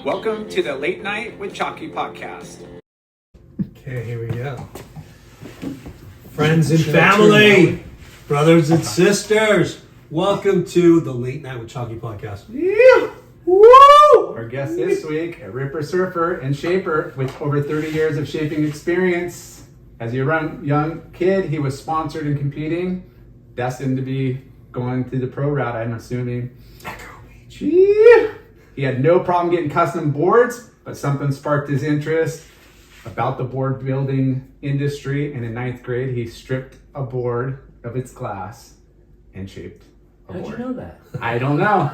Welcome to the Late Night with Chalky podcast. Okay, here we go. Friends and family, brothers and sisters, welcome to the Late Night with Chalky podcast. Yeah! Woo! Our guest this week, a ripper surfer and shaper with over 30 years of shaping experience. As a young kid, he was sponsored and competing, destined to be going through the pro route, I'm assuming. Yeah. He had no problem getting custom boards, but something sparked his interest about the board building industry, and in 9th grade, he stripped a board of its glass and shaped a board. How'd you know that? I don't know.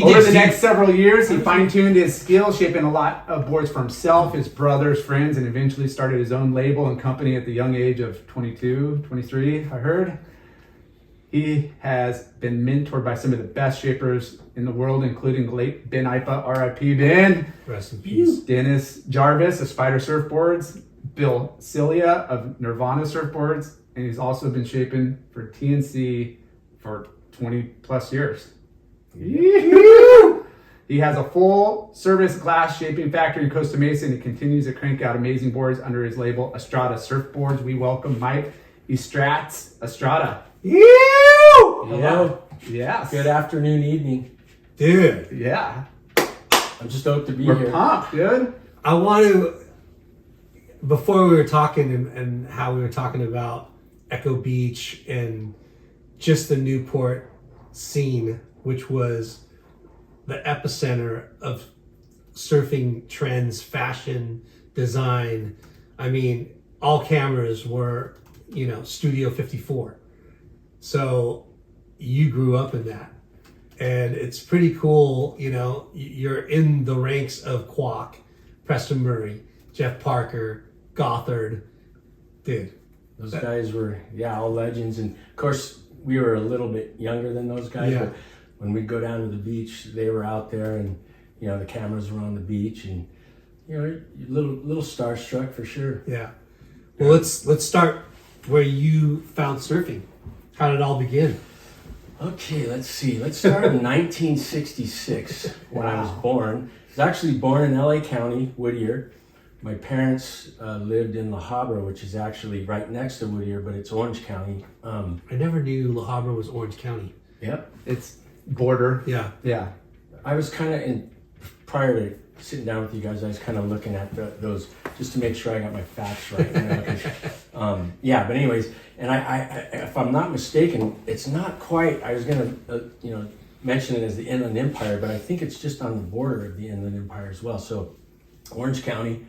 Over the next several years, he fine-tuned his skills, shaping a lot of boards for himself, his brothers, friends, and eventually started his own label and company at the young age of 22, 23, I heard. He has been mentored by some of the best shapers in the world, including the late Ben Ipa, R.I.P. Ben. Rest in peace. Dennis Jarvis of Spider Surfboards, Bill Cilia of Nirvana Surfboards, and he's also been shaping for TNC for 20 plus years. He has a full service glass shaping factory in Costa Mesa, and he continues to crank out amazing boards under his label Estrada Surfboards. We welcome Mike Estrats, Estrada. Hello. Yes. Good afternoon, evening. Dude, Yeah. I'm just stoked to be We're here. pumped, dude. I want to, before we were talking and how we were talking about Echo Beach and just the Newport scene, which was the epicenter of surfing trends, fashion, design. I mean, all cameras were, Studio 54. So you grew up in that. And it's pretty cool, you're in the ranks of Kwok, Preston Murray, Jeff Parker, Gothard. Dude. Those guys were, all legends. And of course, we were a little bit younger than those guys. Yeah. But when we'd go down to the beach, they were out there and, the cameras were on the beach. And, you're a little starstruck for sure. Yeah. Well, let's start where you found surfing. How did it all begin? Okay, let's see. Let's start in 1966 when I was born. I was actually born in LA County, Whittier. My parents lived in La Habra, which is actually right next to Whittier, but it's Orange County. I never knew La Habra was Orange County. Yep. It's border. Yeah. Yeah. I was kind of prior to sitting down with you guys, I was kind of looking at those just to make sure I got my facts right. 'Cause, but anyways, and I, if I'm not mistaken, it's not quite. I was gonna, mention it as the Inland Empire, but I think it's just on the border of the Inland Empire as well. So, Orange County.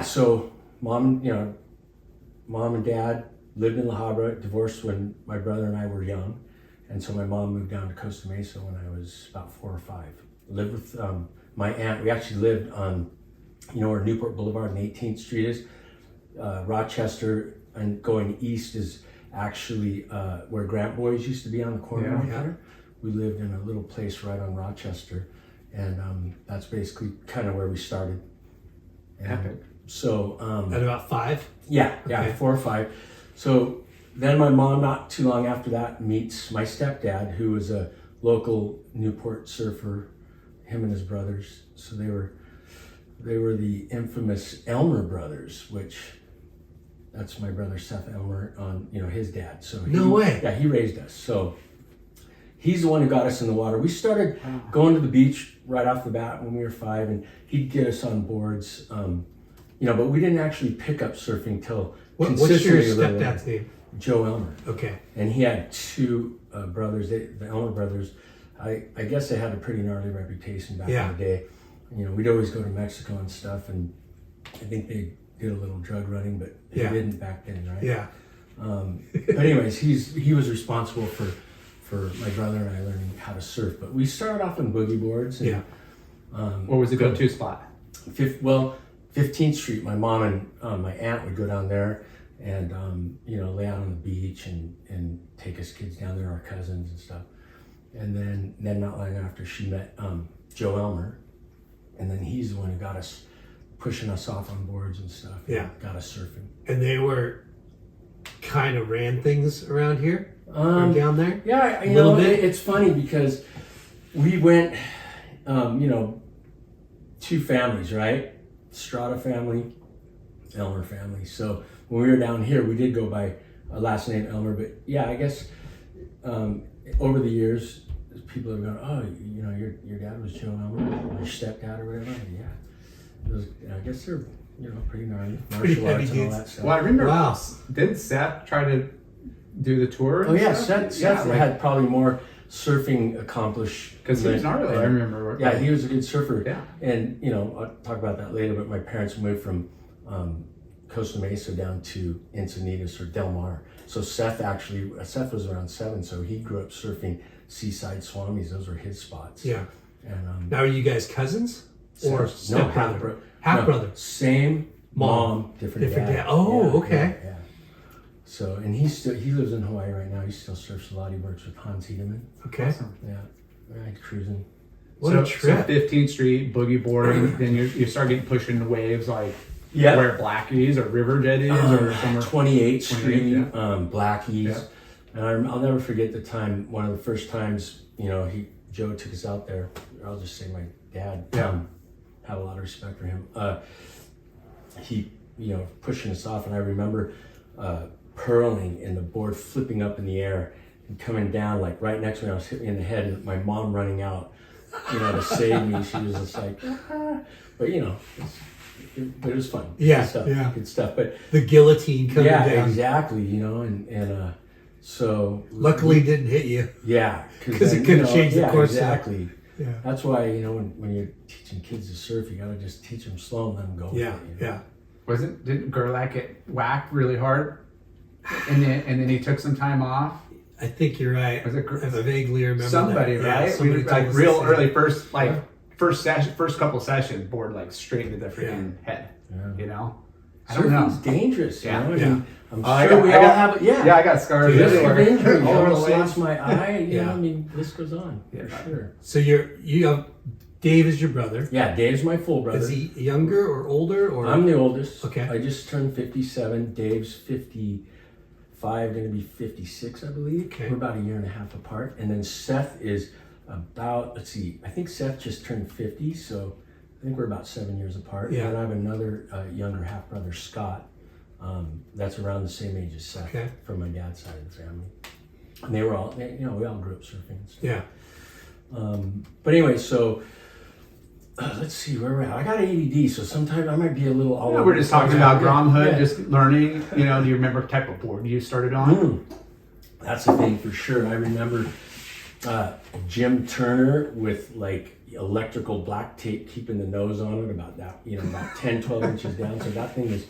So mom and dad lived in La Habra, divorced when my brother and I were young, and so my mom moved down to Costa Mesa when I was about 4 or 5. Lived with my aunt. We actually lived on, where Newport Boulevard and 18th Street is. Rochester and going east is actually where Grant Boys used to be on the corner right there. We lived in a little place right on Rochester, and that's basically kind of where we started. And so At about 5? Okay. 4 or 5. So then my mom, not too long after that, meets my stepdad, who was a local Newport surfer. Him and his brothers. So they were the infamous Elmer brothers, which that's my brother Seth Elmer on his dad. So No way. Yeah, he raised us. So he's the one who got us in the water. We started going to the beach right off the bat when we were 5, and he'd get us on boards. But we didn't actually pick up surfing till What's your consistently a little stepdad's later. name? Joe Elmer. Okay. And he had 2 brothers, the Elmer brothers. I guess they had a pretty gnarly reputation back in the day. We'd always go to Mexico and stuff, and I think they did a little drug running, but they didn't back then, right? Yeah. But anyways, he was responsible for my brother and I learning how to surf. But we started off on boogie boards. And, What was the go-to spot? 15th Street. My mom and my aunt would go down there and lay out on the beach and take us kids down there, our cousins and stuff. And then not long after, she met Joe Elmer, and then he's the one who got us pushing us off on boards and stuff. Yeah. Got us surfing. And they were kind of ran things around here or down there? Yeah, A little bit? It's funny because we went, you know, two families, right? Estrada family, Elmer family. So when we were down here, we did go by a last name Elmer, but yeah, I guess over the years, people have gone, oh, you know, your dad was Joe Elmer, your stepdad or whatever. Yeah, it was, I guess they're, you know, pretty gnarly, martial arts and all that stuff. Well, I remember. Wow. Did Seth try to do the tour? Oh yeah, stuff? Seth like, had probably more surfing accomplished because he was gnarly. I remember. Yeah, he was a good surfer. Yeah. And you know, I'll talk about that later. But my parents moved from Costa Mesa down to Encinitas or Del Mar. So Seth was around 7, so he grew up surfing Seaside Swamis. Those were his spots. Yeah. And Now, are you guys cousins or no, half brother? Same mom, different dad. Oh, Yeah, okay. Yeah. So, and he lives in Hawaii right now. He still surfs a lot. He works with Hans Hedeman. Okay. Awesome. Yeah, right, cruising. What a trip. So 15th Street, boogie boarding, then you start getting pushed into waves like Yeah. where Blackies or River Jetties or somewhere. 28th Street, yeah. Blackies. Yeah. And I'll never forget the time, one of the first times, you know, Joe took us out there. I'll just say my dad, have a lot of respect for him. He, you know, pushing us off, and I remember purling and the board flipping up in the air and coming down like right next to me. I was hit me in the head, and my mom running out, you know, to save me. She was just like, but you know, but it was fun. Yeah, Good stuff. yeah. Good stuff. But The guillotine coming yeah, down. exactly. You know, and so Luckily, it didn't hit you. yeah, 'Cause it could've changed the course of it. Exactly. Yeah. That's why, you know, when you're teaching kids to surf, you gotta just teach them slow and let them go. Yeah, with it, you know? yeah. Didn't Gerlach get whacked really hard? And then he took some time off. I think you're right. Was it I vaguely remember somebody, that. Yeah, right? somebody We told like us real this, early yeah. first couple sessions, board like straight into the freaking head. Yeah. You know, I don't Surfing's know. dangerous. Yeah. You know? Yeah. I mean, I'm I sure got- we I all got- have it. Yeah. Yeah, I got scars Dude, Just everywhere. of injury. All I over the almost way. lost my eye. You Yeah. know, I mean, this goes on. Yeah. For sure. So you have Dave is your brother. Yeah, Dave's my full brother. Is he younger or older or? I'm the oldest. Okay. I just turned 57. Dave's 55, going to be 56, I believe. Okay. We're about a year and a half apart. And then Seth is about, let's see, I think Seth just turned 50, so I think we're about 7 years apart. Yeah. And then I have another younger half brother, Scott. That's around the same age as Seth Okay. from my dad's side of the family. And they were all, you know, we all grew up surfing and stuff. Yeah. But anyway, so let's see where we're at. I got ADD, so sometimes I might be a little all Yeah, over we're the just place. talking about Grom Hood, Yeah. just learning. You know, do you remember what type of board you started on? That's the thing for sure. I remember Jim Turner with like electrical black tape keeping the nose on it about that, you know, about 10, 12 inches down. So that thing was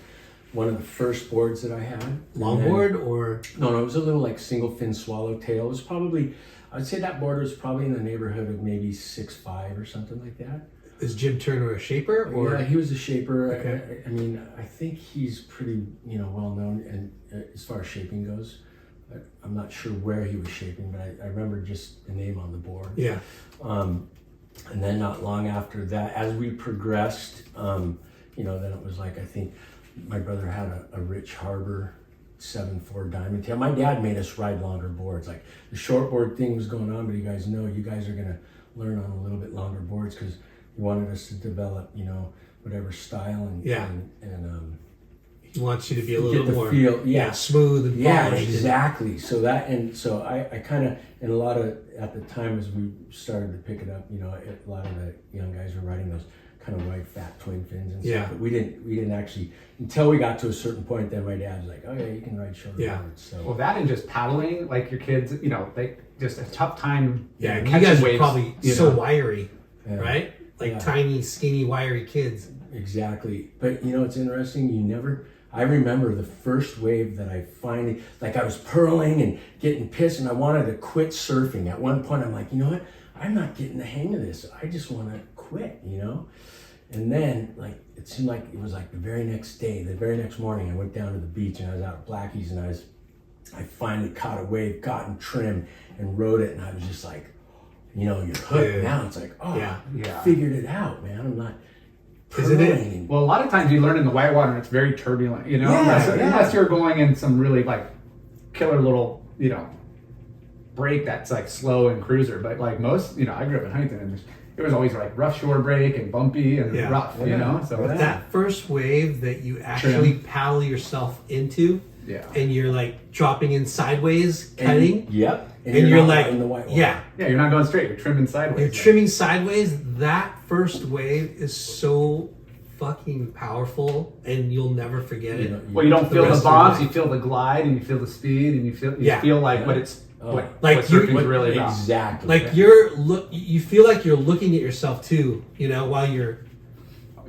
one of the first boards that I had. Longboard or? No, it was a little like single fin swallowtail. It was probably, I'd say that board was probably in the neighborhood of maybe 6'5" or something like that. Is Jim Turner a shaper or? Yeah, he was a shaper. Okay. I mean, I think he's pretty, you know, well known, and as far as shaping goes, I'm not sure where he was shaping, but I remember just the name on the board. Yeah. And then not long after that, as we progressed, you know, then it was like, I think my brother had a Rich Harbor 7.4 diamond tail. My dad made us ride longer boards. Like the short board thing was going on, but you guys know you guys are gonna learn on a little bit longer boards because he wanted us to develop, you know, whatever style and He wants you to be a get little the more feel, yeah, smooth and yeah, polished. exactly. So that, and so I kind of, and a lot of, at the time as we started to pick it up, you know, a lot of the young guys were riding those kind of white fat twin fins and Yeah. stuff. But we didn't actually, until we got to a certain point, then my dad was like, oh yeah, you can ride shorter Yeah. boards. So Well, that and just paddling, like your kids, you know, they just a tough time. Yeah, you you know, guys catching are waves, probably you so know. wiry, yeah. right? Like Yeah. tiny, skinny, wiry kids. Exactly. But you know, it's interesting. I remember the first wave that I finally, like I was purling and getting pissed and I wanted to quit surfing. At one point, I'm like, you know what? I'm not getting the hang of this. I just want to quit, you know? And then, like, it seemed like it was like the very next day, the very next morning, I went down to the beach and I was out at Blackie's and I finally caught a wave, got in trim and rode it. And I was just like, you know, you're hooked Yeah. now. It's like, oh, Yeah. Yeah. figured it out, man. I'm not Isn't it? purling. Well, a lot of times you learn in the whitewater and it's very turbulent, you know, Yeah, unless you're going in some really like killer little, you know, break that's like slow and cruiser. But like most, you know, I grew up in Huntington and it it was always like rough shore break and bumpy and Yeah. rough, you know. So But that first wave that you actually paddle yourself into, yeah, and you're like dropping in sideways, cutting, Yep. and you're not like, in the white water. yeah, you're not going straight. You're trimming sideways. you're trimming sideways. That first wave is so fucking powerful, and you'll never forget it. Well, you don't The feel rest the of the bumps, way. you feel the glide, and you feel the speed, and you feel like Yeah. what it's what Like surfing's you- really about. Exactly. Like you feel like you're looking at yourself too, you know, while you're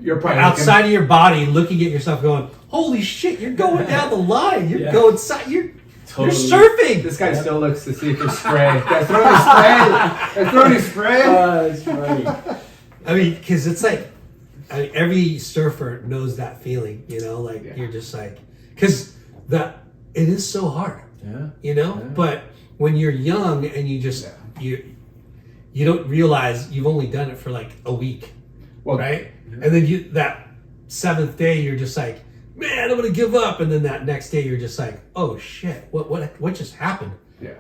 You're probably outside of your body, looking at yourself, going, "Holy shit, you're going down the line. You're Yeah. going side. You're Totally. surfing." This guy still looks to see if there's spray. Guys, throw any spray. Guys, throw any spray. It's funny. I mean, because it's like every surfer knows that feeling, you know, like Yeah. you're just like, because that it is so hard, Yeah. you know. Yeah. But when you're young and you just you don't realize you've only done it for like a week, Well, right? And then that 7th day, you're just like, man, I'm gonna give up. And then that next day, you're just like, oh shit, what just happened? yeah.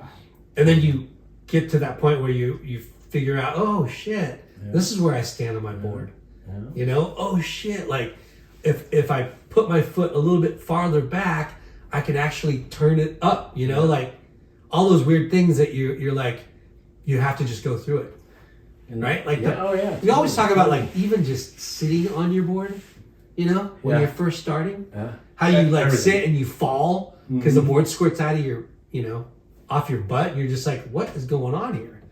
And then you get to that point where you figure out, oh shit, this is where I stand on my board. Yeah. You know, oh shit, like if I put my foot a little bit farther back, I can actually turn it up. You know, like all those weird things that you're like, you have to just go through it. Right? Like we always talk about like even just sitting on your board, you know, when you're first starting, how you like sit and you fall because the board squirts out of your, you know, off your butt. And you're just like, what is going on here?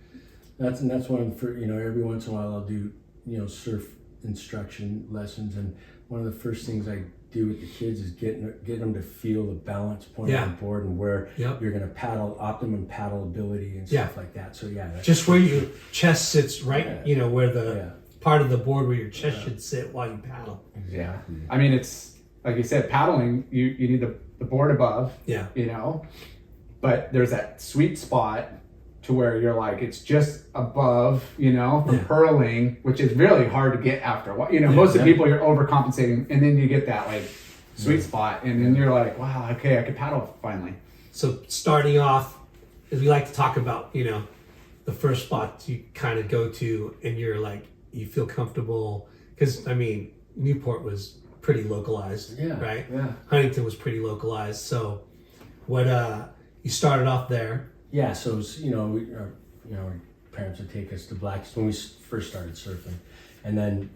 That's one for, you know, every once in a while I'll do, you know, surf instruction lessons, and one of the first things I do with the kids is get them to feel the balance point on the board and where you're going to paddle, optimum paddle ability and stuff like that. So that's just where your chest sits, right? You know, where the part of the board where your chest should sit while you paddle. Yeah. I mean, it's like you said, paddling, you need the board above, Yeah. you know, but there's that sweet spot to where you're like, it's just above, you know, from hurling, which is really hard to get after a while. You know, most of the people, you're overcompensating, and then you get that like sweet spot, and then you're like, wow, okay, I can paddle finally. So starting off, as we like to talk about, you know, the first spot you kind of go to, and you're like, you feel comfortable, because I mean, Newport was pretty localized, right? Yeah. Huntington was pretty localized. So, what you started off there? Yeah, so it was, you know, our parents would take us to Blacks when we first started surfing, and then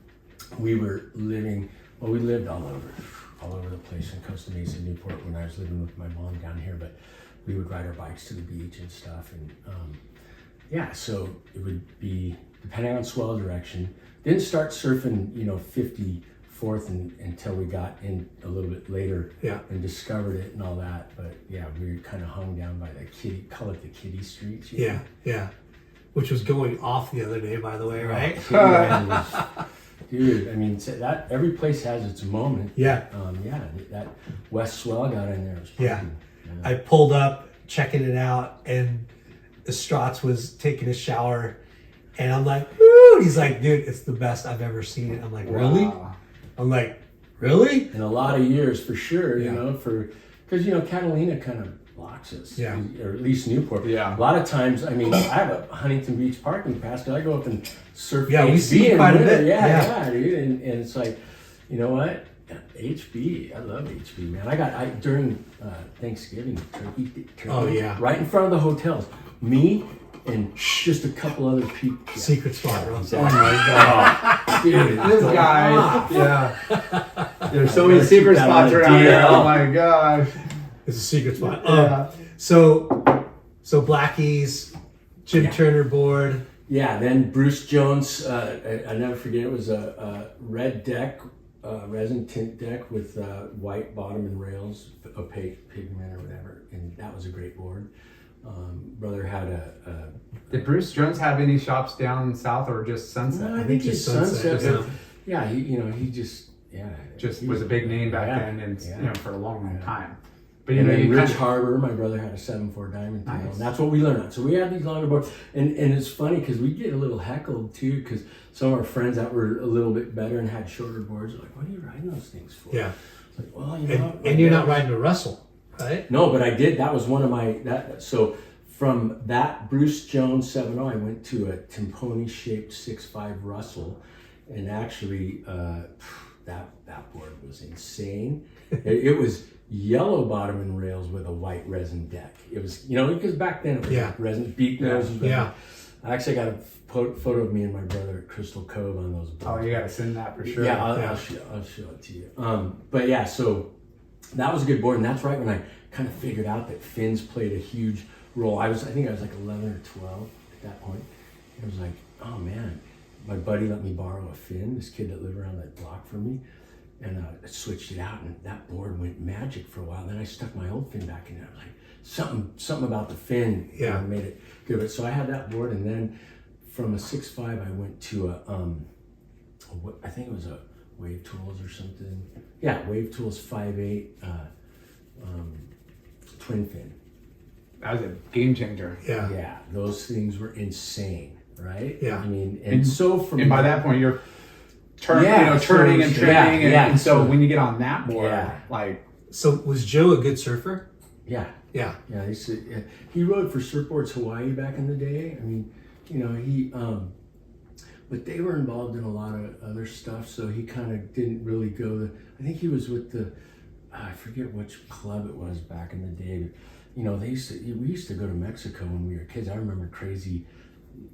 we were living. Well, we lived all over the place in Costa Mesa, Newport, when I was living with my mom down here. But we would ride our bikes to the beach and stuff, and so it would be depending on swell direction. Didn't start surfing, you know, 54th until we got in a little bit later and discovered it and all that. But yeah, we were kind of hung down by call it the kiddie streets. Yeah, which was going off the other day, by the way, right? Dude, I mean, that every place has its moment. Yeah. That West Swell got in there. Was I pulled up, checking it out, and Estrats was taking a shower, and I'm like, woo! He's like, dude, it's the best I've ever seen it. I'm like, really? I'm like, really? In a lot of years, for sure, you know, because, you know, Catalina kind of blocks us. Yeah. Or at least Newport. Yeah. A lot of times, I mean, I have a Huntington Beach parking pass, because I go up and surf Yeah, we HB see in quite a winter. bit. Yeah, dude. And it's like, you know what? HB, I love HB, man. I during Thanksgiving, turkey right in front of the hotels. Me and just a couple other people. Secret spot, bro. Exactly. Oh my god, dude! This guy, there's so many secret spots around here. Oh my gosh, It's a secret spot. Yeah. So Blackie's, Jim Turner board. Yeah, then Bruce Jones, I never forget, it was a red deck, resin tint deck with white bottom and rails, opaque pigment or whatever, and that was a great board. Brother had a Did Bruce Jones have any shops down south or just Sunset? I think just just Sunset, Sunset. yeah. Yeah, he just Just was a big name back then, and you know, for a long time. But you And know, then you Rich kind of, Harbor, my brother had a 7.4 diamond tail, Nice. and that's what we learned on. So we had these longer boards, and it's funny because we get a little heckled too, because some of our friends that were a little bit better and had shorter boards are like, "What are you riding those things for?" Yeah. It's like, well, you know, And you're not riding a Russell, right? No, but I did. That was one of my so from that Bruce Jones 7.0, I went to a Timponi shaped 6.5 Russell, and actually that board was insane. It was yellow bottom and rails with a white resin deck. It was, because back then it was like resin beak noses. Yeah. I actually got a photo of me and my brother at Crystal Cove on those boards. Oh, you gotta send that for sure. Yeah, I'll show it to you. But yeah, so that was a good board, and that's right when I kind of figured out that fins played a huge role. I think I was like 11 or 12 at that point. It was like, oh man, my buddy let me borrow a fin, this kid that lived around that block from me, and I switched it out, and that board went magic for a while. Then I stuck my old fin back in there. I was like, something about the fin made it good. But so I had that board, and then from a 6.5, I went to I think it was a Wave Tools or something. Yeah, Wave Tools 5.8 twin fin. That was a game changer. Yeah. Yeah, those things were insane, right? Yeah. I mean, and by that point you're turning and trimming, and so when you get on that board, So was Joe a good surfer? Yeah. Yeah. Yeah, he rode for Surfboards Hawaii back in the day. I mean, he but they were involved in a lot of other stuff, so he kind of didn't really go I think he was with I forget which club it was back in the day. We used to go to Mexico when we were kids. I remember crazy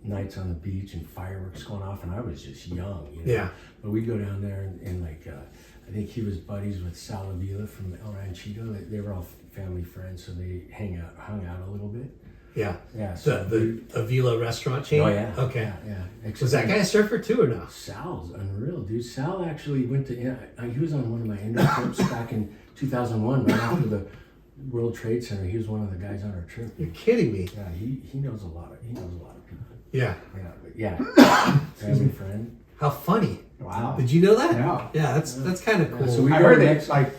nights on the beach and fireworks going off, and I was just young. Yeah. But we'd go down there and I think he was buddies with Sal Avila from El Ranchito. They were all family friends, so they hung out a little bit. Yeah. Yeah. So the Avila restaurant chain? Oh yeah. Okay. Yeah. Was that guy a surfer too or no? Sal's unreal, dude. Sal actually went to, he was on one of my Indo trips back in 2001, right after the World Trade Center. He was one of the guys on our trip. You're kidding me. Yeah, he knows a lot of people. Yeah. Family friend. How funny. Wow. Did you know that? Yeah. Yeah, that's kind of cool. So we I heard that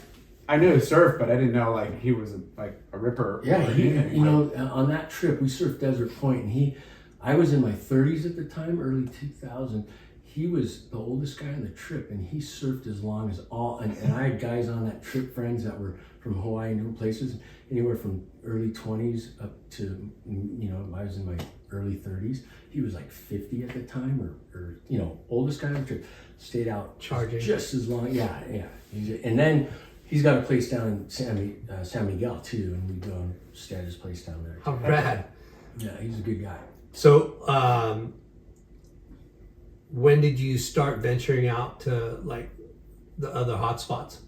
I knew he surfed, but I didn't know he was a ripper. Yeah, on that trip we surfed Desert Point, and I was in my 30s at the time, early 2000. He was the oldest guy on the trip, and he surfed as long as and I had guys on that trip, friends that were from Hawaii and different places, anywhere from early 20s up to, I was in my early 30s. He was like 50 at the time, or oldest guy on the trip, stayed out charging just as long. Yeah. And then he's got a place down in San Miguel too, and we go and stay at his place down there. How rad. Yeah, he's a good guy. So, when did you start venturing out to the other hotspots?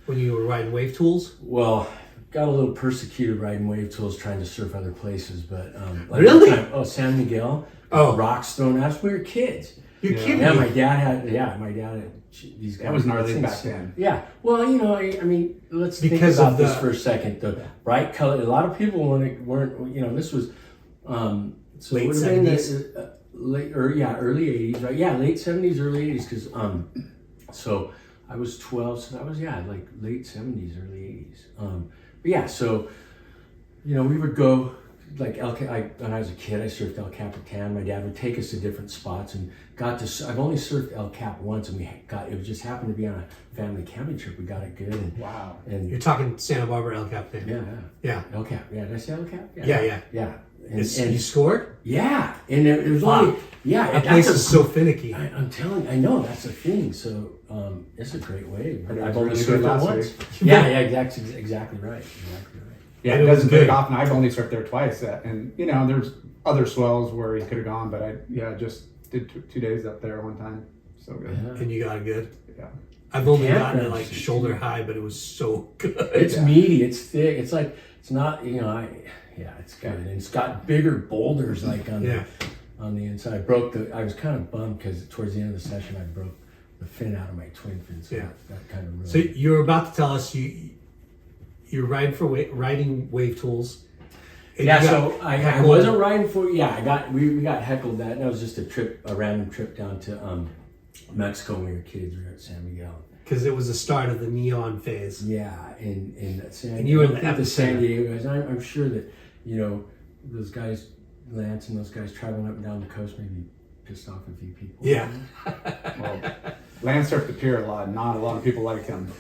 When you were riding Wave Tools? Well, got a little persecuted riding Wave Tools, trying to surf other places, but really? San Miguel. Oh, rocks thrown at us. We were kids. You're kidding me. My dad had these guys. That was gnarly back then. Yeah. Well, I mean, let's think because about this for a second. The bright color. A lot of people weren't. This was so late it would have been early 80s, right? Yeah, late 70s, early 80s, because so I was 12, so that was late 70s, early 80s. But yeah, so we would go when I was a kid, I surfed El Capitan. My dad would take us to different spots and I've only surfed El Cap once, and it just happened to be on a family camping trip. We got it good. And, wow. And you're talking Santa Barbara El Capitan. Yeah. El Cap. Yeah, did I say El Cap? Yeah. And you scored? Yeah. And it was only, that place is so finicky. I'm telling you, I know, that's the thing. So it's a great wave. I've only really surfed it once. Yeah, exactly right. Yeah, it doesn't take off, and I've only surfed there twice. And there's other swells where he could have gone, but I just did 2 days up there one time. So good. Yeah. And you got it good. Yeah. I've only gotten it shoulder high, but it was so good. It's meaty. It's thick. It's it's not. It's good. And it's got bigger boulders on the inside. I was kind of bummed because towards the end of the session I broke the fin out of my twin fin. So that kind of really. So you're about to tell us you're riding Wave Tools. So I wasn't riding for. Yeah, we got heckled that. And that was just a random trip down to Mexico when we were kids. We were at San Miguel. Because it was the start of the neon phase. Yeah, and you were at the San Diego guys. I'm sure that those guys, Lance and those guys traveling up and down the coast, maybe pissed off a few people. Yeah. Well, Lance surfed the pier a lot. Not a lot of people like him.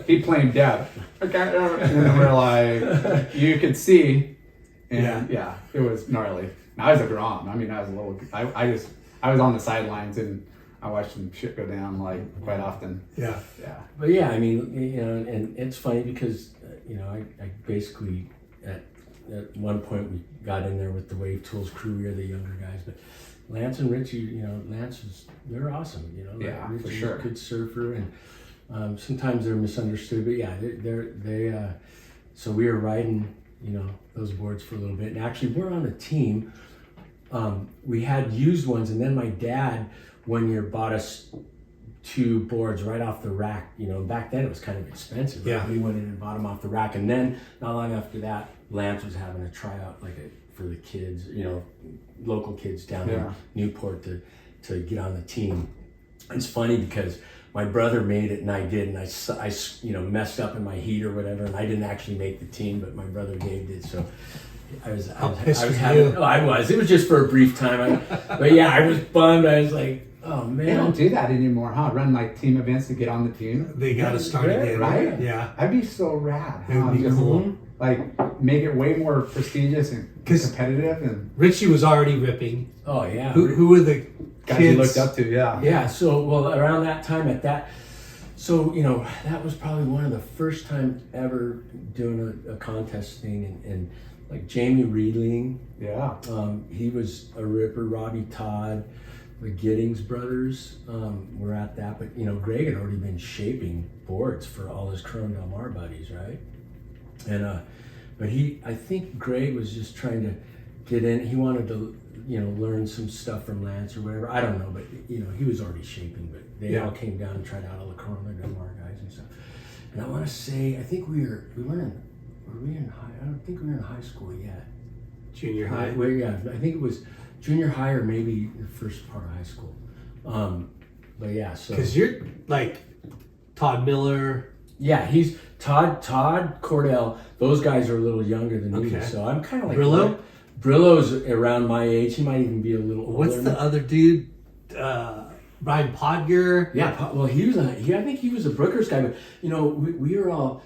He claimed death. Okay, and then we're like, you could see And yeah, it was gnarly. And I was a Grom. I mean, I was a little. I was on the sidelines and I watched some shit go down like quite often. Yeah. Yeah. But yeah, I mean, you know, and it's funny because I basically at one point we got in there with the Wave Tools crew. We were the younger guys, but Lance and Richie, they're awesome. Yeah, Richie's for sure. a good surfer, and sometimes they're misunderstood. But yeah, they so we were riding, those boards for a little bit, and actually we're on a team. We had used ones, and then my dad one year bought us 2 boards right off the rack. Back then it was kind of expensive. Right? Yeah. We went in and bought them off the rack, and then not long after that, Lance was having a tryout for the kids, local kids down in Newport to get on the team. It's funny because my brother made it and I did, and I messed up in my heat or whatever, and I didn't actually make the team, but my brother Dave did. So I was having. Oh, I was. It was just for a brief time. But yeah, I was bummed. I was like, oh man. They don't do that anymore, huh? Run like team events to get on the team. They got to start again, right? Yeah. That'd be so rad. It would be Just cool. Like make it way more prestigious and competitive. And Richie was already ripping. Oh yeah. Who were the guys kids you looked up to? Yeah. Yeah. So around that time so that was probably one of the first time ever doing a contest thing, and like Jamie Reedling, Yeah. he was a ripper. Robbie Todd, the Giddings brothers were at that, but Greg had already been shaping boards for all his Corona Del Mar buddies, right? And but I think Greg was just trying to get in. He wanted to learn some stuff from Lance or whatever. I don't know, but he was already shaping. But they all came down and tried out all the Corona Del Mar guys and stuff. And I want to say, I think we weren't in high. I don't think we were in high school yet. junior high? Well, yeah, I think it was junior high or maybe the first part of high school. But yeah, so Because you're like Todd Miller. yeah, he's Todd Cordell. Those guys are a little younger than me, Okay. so I'm kind of like Brillo? Brillo's around my age. He might even be a little older. What's the other dude? Brian Podger. Yeah, well, I think he was a Brookers guy, but we were all,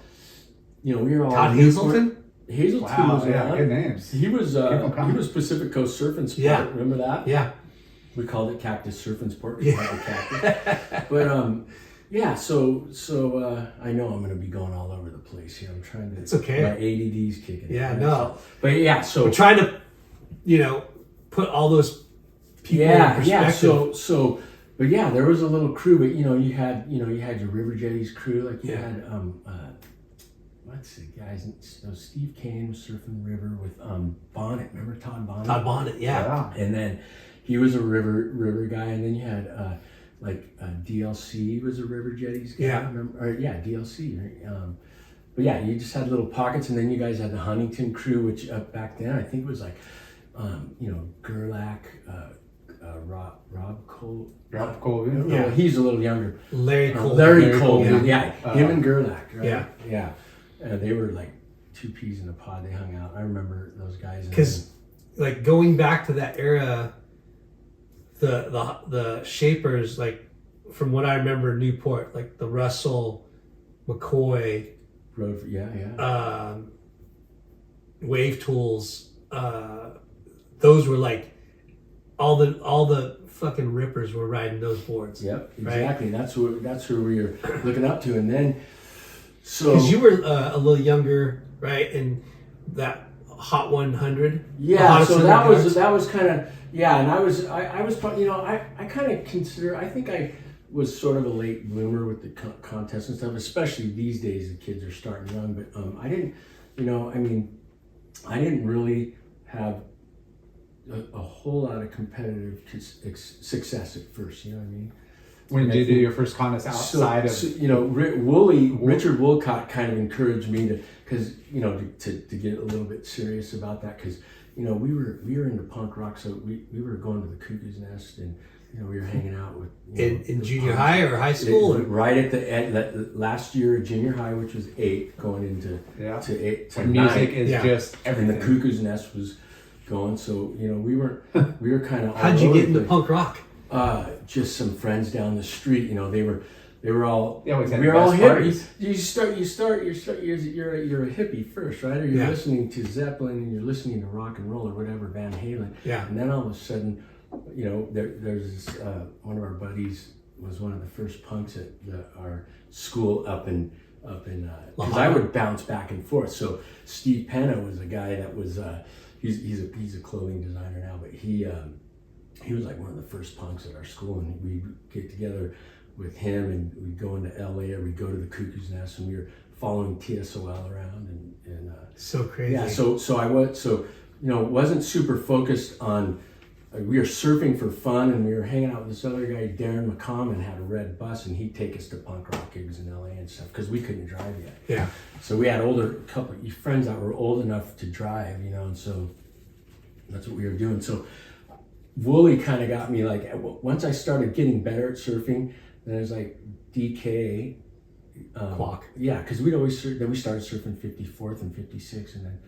we were all Todd Hazelton. Hazelton Wow. was Yeah. around. Good names. He was Keep 'em coming. Pacific Coast Surfing Sport. Yeah. Remember that? Yeah. We called it Cactus Surfing Sport. 'Cause Yeah. we had the cactus. But yeah. So I know I'm going to be going all over the place here. I'm trying to. It's okay. My ADD's kicking. Yeah, in. no. But yeah, so We're trying to, put all those people in yeah. perspective. So. But yeah, there was a little crew. But you had your River Jetties crew. Like you had what's the guy's? So Steve Kane was surfing the river with Bonnet. Remember Todd Bonnet? Todd Bonnet, yeah. And then he was a river guy, and then you had DLC was a River Jetties guy. Yeah. Remember? DLC. Right? But yeah, you just had little pockets, and then you guys had the Huntington crew, which back then I think was like, Gerlach, Rob Cole. Rob Cole. Yeah. He's a little younger. Larry Cole. Larry Cole. Colvin. Yeah, him and Gerlach. Right? Yeah. Yeah. They were like 2 peas in a pod. They hung out. I remember those guys. Because, like, going back to that era, the shapers, like, from what I remember, Newport, like the Russell, McCoy, Wave Tools, those were like all the fucking rippers were riding those boards. Yep, right? exactly. That's who we were looking up to, and then Because you were a little younger, right? And that Hot 100. Yeah, so that was kind of and I was I kind of consider, I think I was sort of a late bloomer with the contest and stuff, especially these days the kids are starting young, but I didn't I didn't really have a whole lot of competitive success at first, you know what I mean? When did you do your first contest outside of? Richard Woolcott kind of encouraged me to get a little bit serious about that, because we were into punk rock, so we were going to the Cuckoo's Nest, and we were hanging out with in junior high or high school, right at the end, that last year of junior high, which was 8, going into to 8 to when 9. music is just everything. And the Cuckoo's Nest was going, so we were kind of. How'd you get into punk rock? Just some friends down the street, they were They were all, They always had we the were all best hippies. parties. You're a hippie first, right? Or you're Yeah. listening to Zeppelin and you're listening to rock and roll or whatever, Van Halen. Yeah. And then all of a sudden, you know, there's one of our buddies was one of the first punks at our school up in because I would bounce back and forth. So Steve Penna was a guy that was he's a clothing designer now, but he was like one of the first punks at our school, and we'd get together with him and we'd go into LA or we'd go to the Cuckoo's Nest, and we were following TSOL around and So crazy. yeah, so you know, wasn't super focused on. We were surfing for fun, and we were hanging out with this other guy, Darren McCommon, had a red bus, and he'd take us to punk rock gigs in LA and stuff because we couldn't drive yet. Yeah. So we had couple of friends that were old enough to drive, you know, and so that's what we were doing. So Wooly kind of got me like once I started getting better at surfing, then it was like DK. Quack. Yeah, because we'd always then we started surfing 54th and 56, and then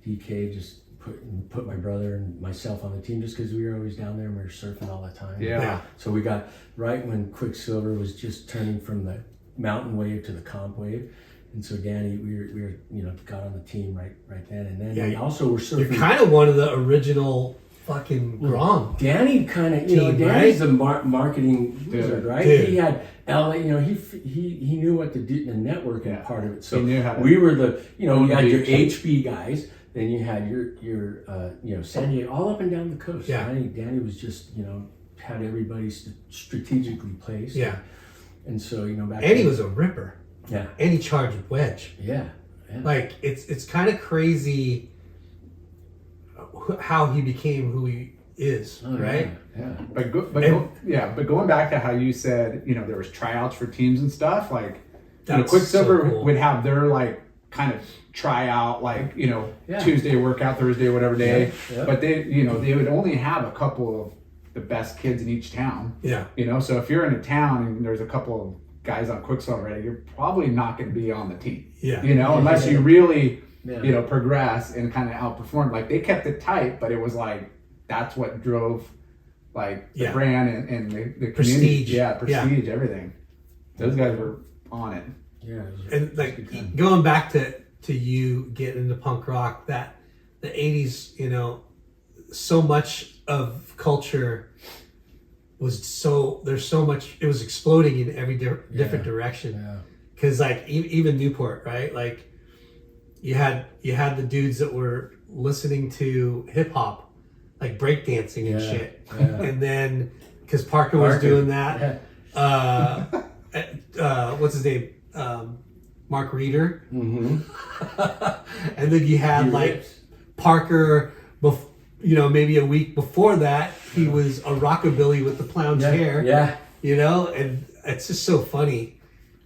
DK just put my brother and myself on the team just because we were always down there and we were surfing all the time. Yeah. So we got right when Quicksilver was just turning from the mountain wave to the comp wave, and so Danny, we were you know, got on the team right then, and then we also were surfing. You're kind of one of the original fucking Grom. Danny kind of, you know, Team, Danny's right? the marketing wizard, right? Dude. He had LA, you know, he knew what to do, the networking part of it. So He knew how to we were the, you know, you had your beach. HB guys, then you had your you know, San Diego, all up and down the coast. Yeah. Danny was just, you know, had everybody strategically placed. Yeah. And so, you know, back And he then- was a ripper. yeah, And he charged wedge. yeah. Like it's kind of crazy how he became who he is, Oh, right? Yeah. But going back to how you said, you know, there was tryouts for teams and stuff, like, you know, That's Quicksilver so cool. would have their like kind of tryout, like, you know, Yeah. Tuesday workout, Thursday, whatever day. Yeah. But they, you know, they would only have a couple of the best kids in each town. Yeah. You know, so if you're in a town and there's a couple of guys on Quicksilver already, you're probably not going to be on the team. Yeah. You know, unless you really, Yeah. you know, progress and kind of outperform. Like they kept it tight, but it was like that's what drove like the Yeah. brand and the community. Prestige. Yeah, prestige, everything. Those guys were on it. Yeah. It was And a like good time. going back to you getting into punk rock, that the 80s, you know, so much of culture was there's so much, it was exploding in every different direction. Yeah. Because like even Newport, right? Like you had the dudes that were listening to hip hop, like breakdancing and Yeah, shit. yeah. And then because Parker was doing that, Yeah. what's his name? Mark Reeder. Mm-hmm. And then you had like Parker, you know, maybe a week before that, he was a rockabilly with the clown's hair. Yeah. You know, and it's just so funny.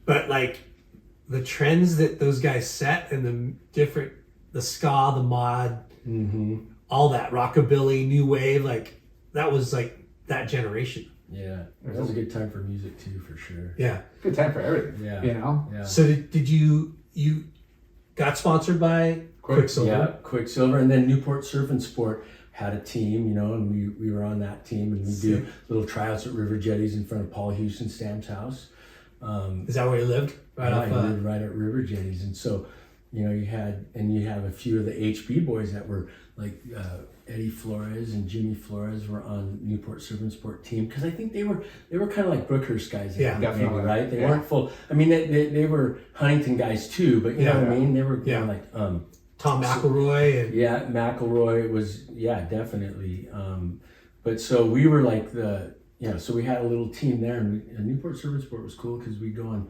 But like the trends that those guys set and the ska, the mod, Mm-hmm. all that rockabilly, new wave, like that was like that generation. Yeah. That was a good time for music too, for sure. Yeah. Good time for everything. Yeah. You know? Yeah. So did you got sponsored by Quicksilver? Yeah, Quicksilver, and then Newport Surf and Sport had a team, you know, and we were on that team, and we do little tryouts at River Jetties in front of Paul Houston Stam's house. Is that where you lived? Right, I lived right at River Jetties, and so, you know, you have a few of the HB boys that were like Eddie Flores and Jimmy Flores were on Newport Surf and Sport team, because I think they were kind of like Brookhurst guys. Yeah, definitely. Maybe, right? They Yeah. weren't full. I mean, they were Huntington guys too, but you know what I mean. They were kind of like Tom McElroy and yeah, McElroy was definitely. But so we were like so we had a little team there, and Newport Surf and Sport was cool because we'd go on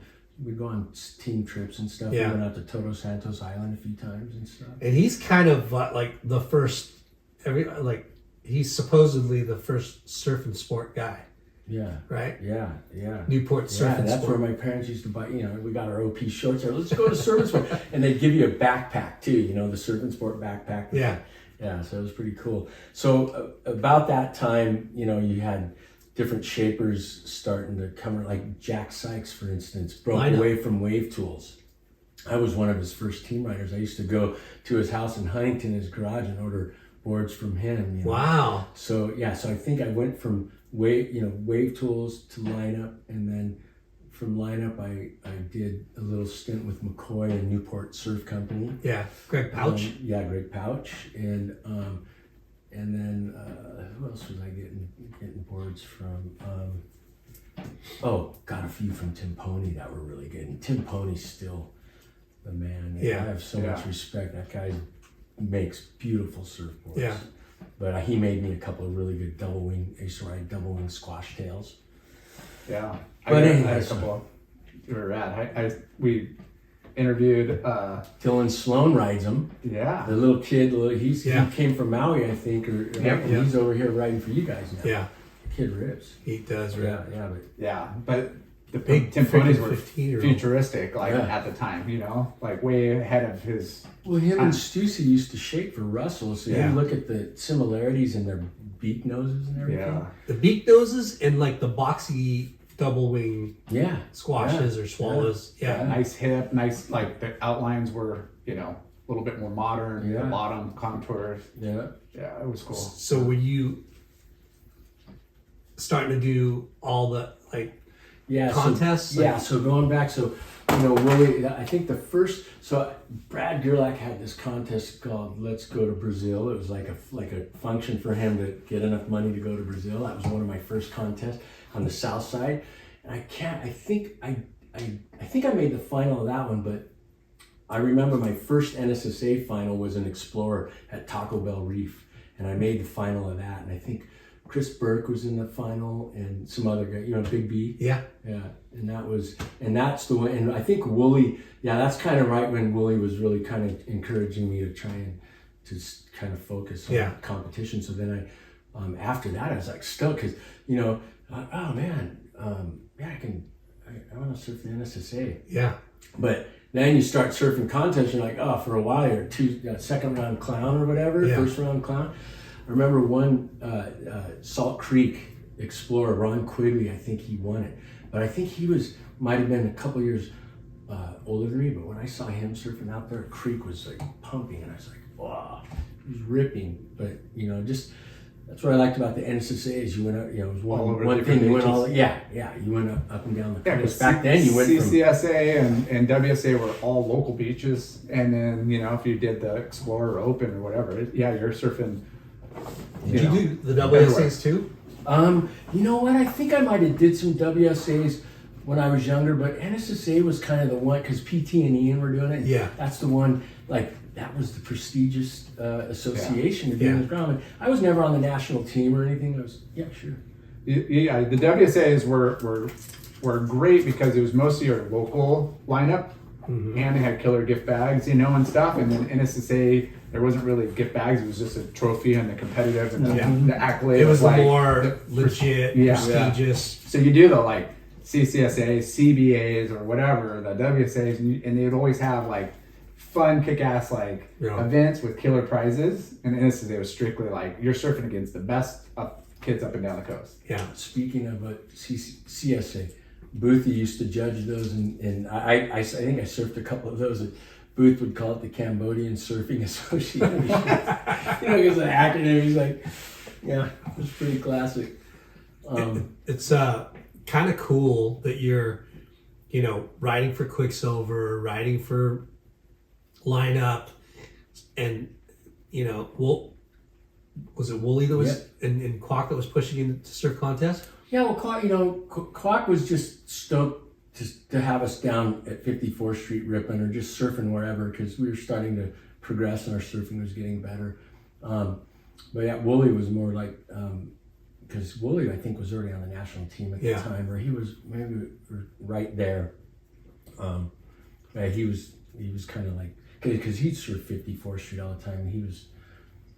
team trips and stuff. Yeah. We went out to Todos Santos Island a few times and stuff. And he's kind of like the first, he's supposedly the first surf and sport guy, Yeah. right? Yeah. Newport Surf Yeah, and that's Sport. where my parents used to buy, you know, we got our OP shorts there. Let's go to Surf and Sport. And they'd give you a backpack too, you know, the Surf and Sport backpack. Yeah. Yeah, so it was pretty cool. So about that time, you know, you had different shapers starting to come, like Jack Sykes, for instance, broke away from Wave Tools. I was one of his first team riders. I used to go to his house in Huntington, his garage, and order boards from him. You know? Wow. So I think I went from Wave Tools to Lineup, and then from lineup, I did a little stint with McCoy and Newport Surf Company. Yeah, Greg Pouch. Yeah, Greg Pouch, and then who else was I getting boards from? Got a few from Tim Pony that were really good. And Tim Pony's still the man. Yeah. I have so much respect. That guy makes beautiful surfboards. Yeah. But he made me a couple of really good double wing. I used to ride double wing squash tails. Yeah. But I had anyways, a couple. You were rad. We interviewed. Dylan Sloan rides them. Yeah. The little kid, he Yeah. came from Maui, I think, and he's over here riding for you guys now. Yeah, The kid rips. he does. Right? But the Big Tim Ponies freaking were 15-year-old. futuristic, like Yeah. at the time, like way ahead of his. Well, him and Stussy used to shape for Russell, so Yeah. you look at the similarities in their beak noses and everything. Yeah. The beak noses and like the boxy double wing Yeah. squashes or swallows. Yeah. Nice hip, nice, like the outlines were, a little bit more modern. Yeah. The bottom contours. Yeah. Yeah, it was cool. So were you starting to do all the like Yeah. contests? So going back, Willie, I think Brad Gerlach had this contest called Let's Go to Brazil. It was like a function for him to get enough money to go to Brazil. That was one of my first contests on the south side. And I think I made the final of that one, but I remember my first NSSA final was an Explorer at Taco Bell Reef, and I made the final of that. And I think Chris Burke was in the final, and some other guy, Big B. Yeah. Yeah, and that's the one. And I think Wooly, that's kind of right when Wooly was really kind of encouraging me to try and to kind of focus on competition. So then after that, I was like stoked because oh man, I want to surf the NSSA. Yeah. But then you start surfing contests, you're like, for a while you're second round clown or whatever, first round clown. I remember one Salt Creek Explorer, Ron Quigley, I think he won it. But I think he might have been a couple years older than me, but when I saw him surfing out there, Creek was like pumping, and I was like, wow, he was ripping. But, that's what I liked about the NSSA is you went up, it was one thing, you went you went up and down the coast. Back then you went CCSA and WSA were all local beaches, and then, if you did the Explorer Open or whatever, you're surfing. Did you do the WSAs too? You know what? I think I might have did some WSAs when I was younger, but NSSA was kind of the one because PT and Ian were doing it. Yeah, that's the one. Like that was the prestigious association to be in the ground. I was never on the national team or anything. I was sure. Yeah, the WSAs were great because it was mostly your local lineup, and they had killer gift bags, and stuff. And then NSSA, there wasn't really gift bags; it was just a trophy and the competitive and the accolades. It was more legit, prestigious. So you do the CCSA, CBAs, or whatever, the WSAs, and they'd always have fun, kick-ass events with killer prizes. And NSSA was strictly you're surfing against the best kids up and down the coast. Yeah. Speaking of CSA, Boothie used to judge those, and I think I surfed a couple of those. Booth would call it the Cambodian Surfing Association. Because the acronym, he's like, it was pretty classic. It's kind of cool that you're, riding for Quicksilver, riding for Lineup, and, was it Wooly that was, and Quack that was pushing into surf contest? Yeah, well, Quack was just stoked to have us down at 54th Street ripping or just surfing wherever because we were starting to progress and our surfing was getting better. But Wooly was more because Wooly I think was already on the national team at the time, or he was maybe right there. He was kind of because he'd surf 54th Street all the time, and he was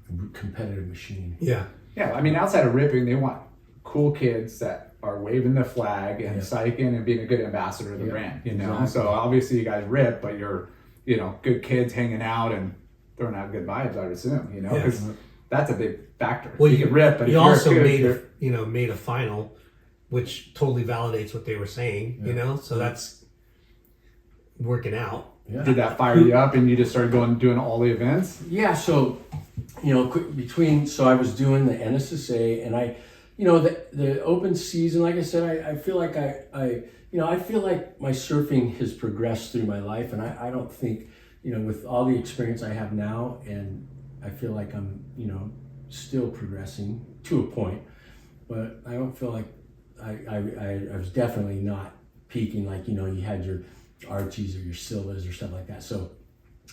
a competitive machine. Yeah. Yeah, I mean, outside of ripping, they want cool kids that are waving the flag and psyching and being a good ambassador of the brand, Exactly. So obviously you guys rip, but you're, good kids hanging out and throwing out good vibes, I would assume, because that's a big factor. Well, you can rip, but you also made a final, which totally validates what they were saying, so that's working out. Yeah. Did that fire you up and you just started doing all the events? Yeah, so, so I was doing the NSSA and the open season, like I said, I feel like I feel like my surfing has progressed through my life, and I don't think, with all the experience I have now, and I feel like I'm, still progressing to a point, but I don't feel like I was definitely not peaking like, you had your Archies or your Silvas or stuff like that. So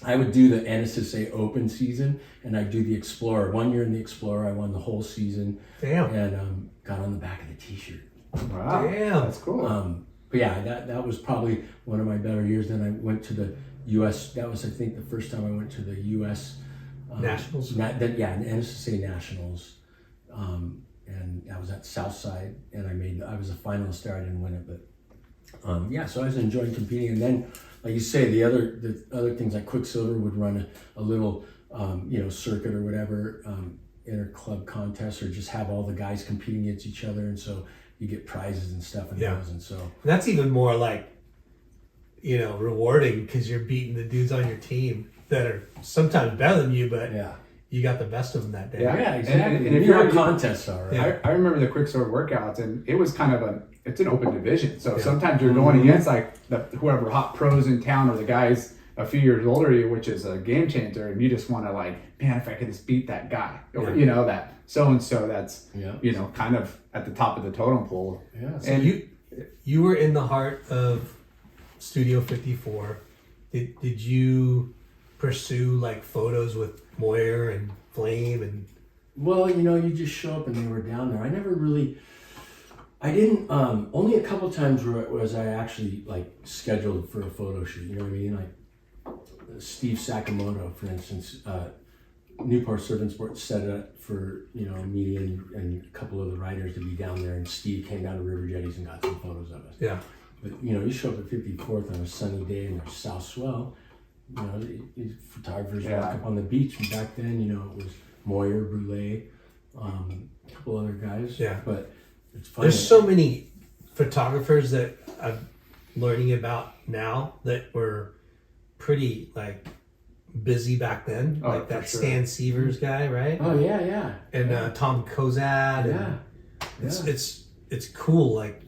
I would do the NSSA open season, and I'd do the Explorer. 1 year in the Explorer, I won the whole season. Damn. And got on the back of the t-shirt. Wow. Damn. That's cool. But yeah, that was probably one of my better years. Then I went to the U.S. That was, I think, the first time I went to the U.S. Nationals? The NSSA Nationals. And I was at Southside, and I was a finalist there. I didn't win it, but so I was enjoying competing. And then, like you say, the other things like Quicksilver would run a little, circuit or whatever, inter-club contests, or just have all the guys competing against each other, and so you get prizes and stuff in those. And so that's even more like, rewarding, because you're beating the dudes on your team that are sometimes better than you, but you got the best of them that day. Yeah, exactly. And if you're a contest, all right. I remember the Quicksilver workouts, and it was kind of it's an open division. So sometimes you're going against like whoever hot pros in town, or the guys a few years older than you, which is a game changer, and you just want to like, man, if I could just beat that guy, or that so-and-so that's kind of at the top of the totem pole. Yeah. So and you were in the heart of Studio 54. Did you pursue like photos with Moyer and Flame and? Well, you just show up and they were down there. I didn't. Only a couple times was I actually like scheduled for a photo shoot. You know what I mean? Like Steve Sakamoto, for instance, Newport Surf and Sport set it up for me and a couple of the riders to be down there, and Steve came down to River Jetties and got some photos of us. Yeah. But you show up at 54th on a sunny day and there's South Swell. Photographers walk up on the beach, and back then, it was Moyer, Brule, a couple other guys. Yeah. But it's funny. There's so many photographers that I'm learning about now that were pretty like busy back then. Like that Stan Severs guy, right? Oh yeah. And Tom Kozad. And it's cool. Like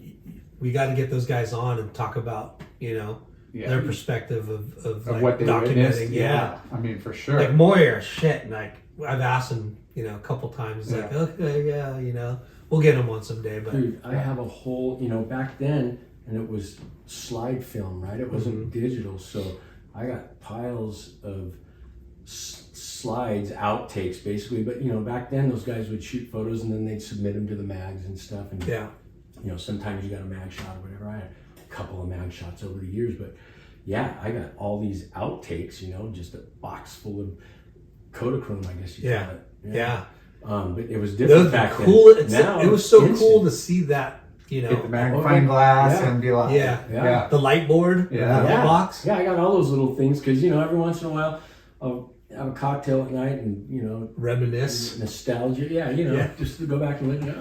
we got to get those guys on and talk about their perspective of like what they documenting. Yeah, I mean, for sure. Like Moyer, shit. Like I've asked him, a couple times. Like, okay, we'll get him on someday. But dude, I have a whole, back then, and it was slide film, right? It wasn't digital, so I got piles of slides, outtakes, basically. But back then, those guys would shoot photos and then they'd submit them to the mags and stuff. And sometimes you got a mag shot or whatever. I had a couple of mag shots over the years, but I got all these outtakes, just a box full of Kodachrome, I guess you call it. Yeah. But it was different back cool. then. Now, it was so cool to see that, get the magnifying glass and be like, the light board, the box. Yeah, I got all those little things because, every once in a while I'll have a cocktail at night and, reminisce. Nostalgia. Just to go back and look at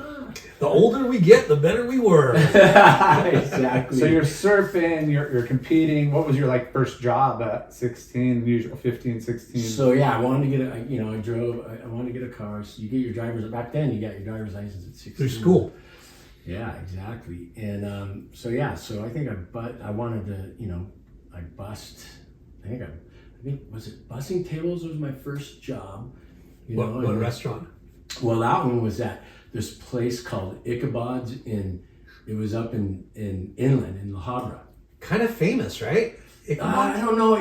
The older we get, the better we were. Exactly. So you're surfing, you're competing. What was your first job at 16, usual 15, 16? So I wanted to get I wanted to get a car. So you get your back then you got your driver's license at 16. Through school. Yeah, exactly. And so I think I wanted to, I bussed. I think was it bussing tables was my first job. What restaurant? Well, that one was at this place called Ichabod's it was up in inland in La Habra. Kind of famous, right? I don't know.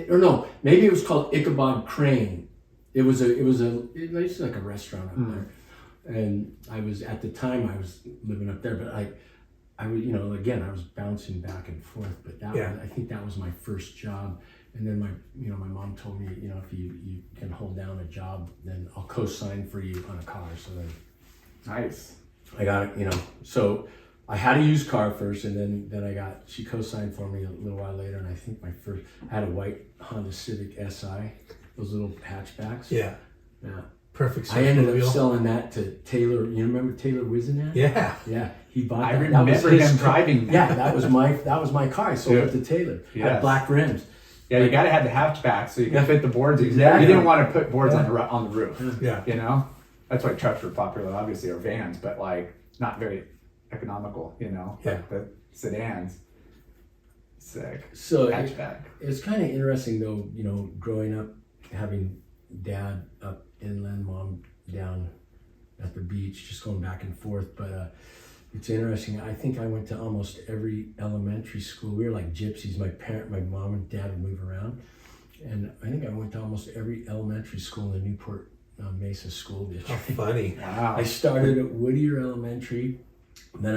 Or no, maybe it was called Ichabod Crane. It's like a restaurant up there. And I was, at the time I was living up there, but I was, again, I was bouncing back and forth, but I think that was my first job. And then my mom told me, if you can hold down a job, then I'll co-sign for you on a car. So then, nice. I got it, so I had a used car first, and then she co-signed for me a little while later. And I think I had a white Honda Civic SI, those little hatchbacks. Yeah. Perfect. I ended up selling that to Taylor. You remember Taylor Wizenat? Yeah. He bought that. I remember him driving that. Yeah, that was my car. I sold it to Taylor. Yes. Had black rims. Yeah, you got to have the hatchback so you can fit the boards. Exactly. You didn't want to put boards on the roof. Yeah. that's why trucks were popular, obviously, or vans, but like not very economical, you know, Yeah. like the sedans. Sick. So Hatchback. it's kind of interesting though, you know, growing up, having dad up inland, mom down at the beach, just going back and forth. But it's interesting. I think I went to almost every elementary school. We were like gypsies. My mom and dad would move around, and I think I went to almost every elementary school in the Newport Mesa School How District. funny. Wow. I started at Whittier Elementary, then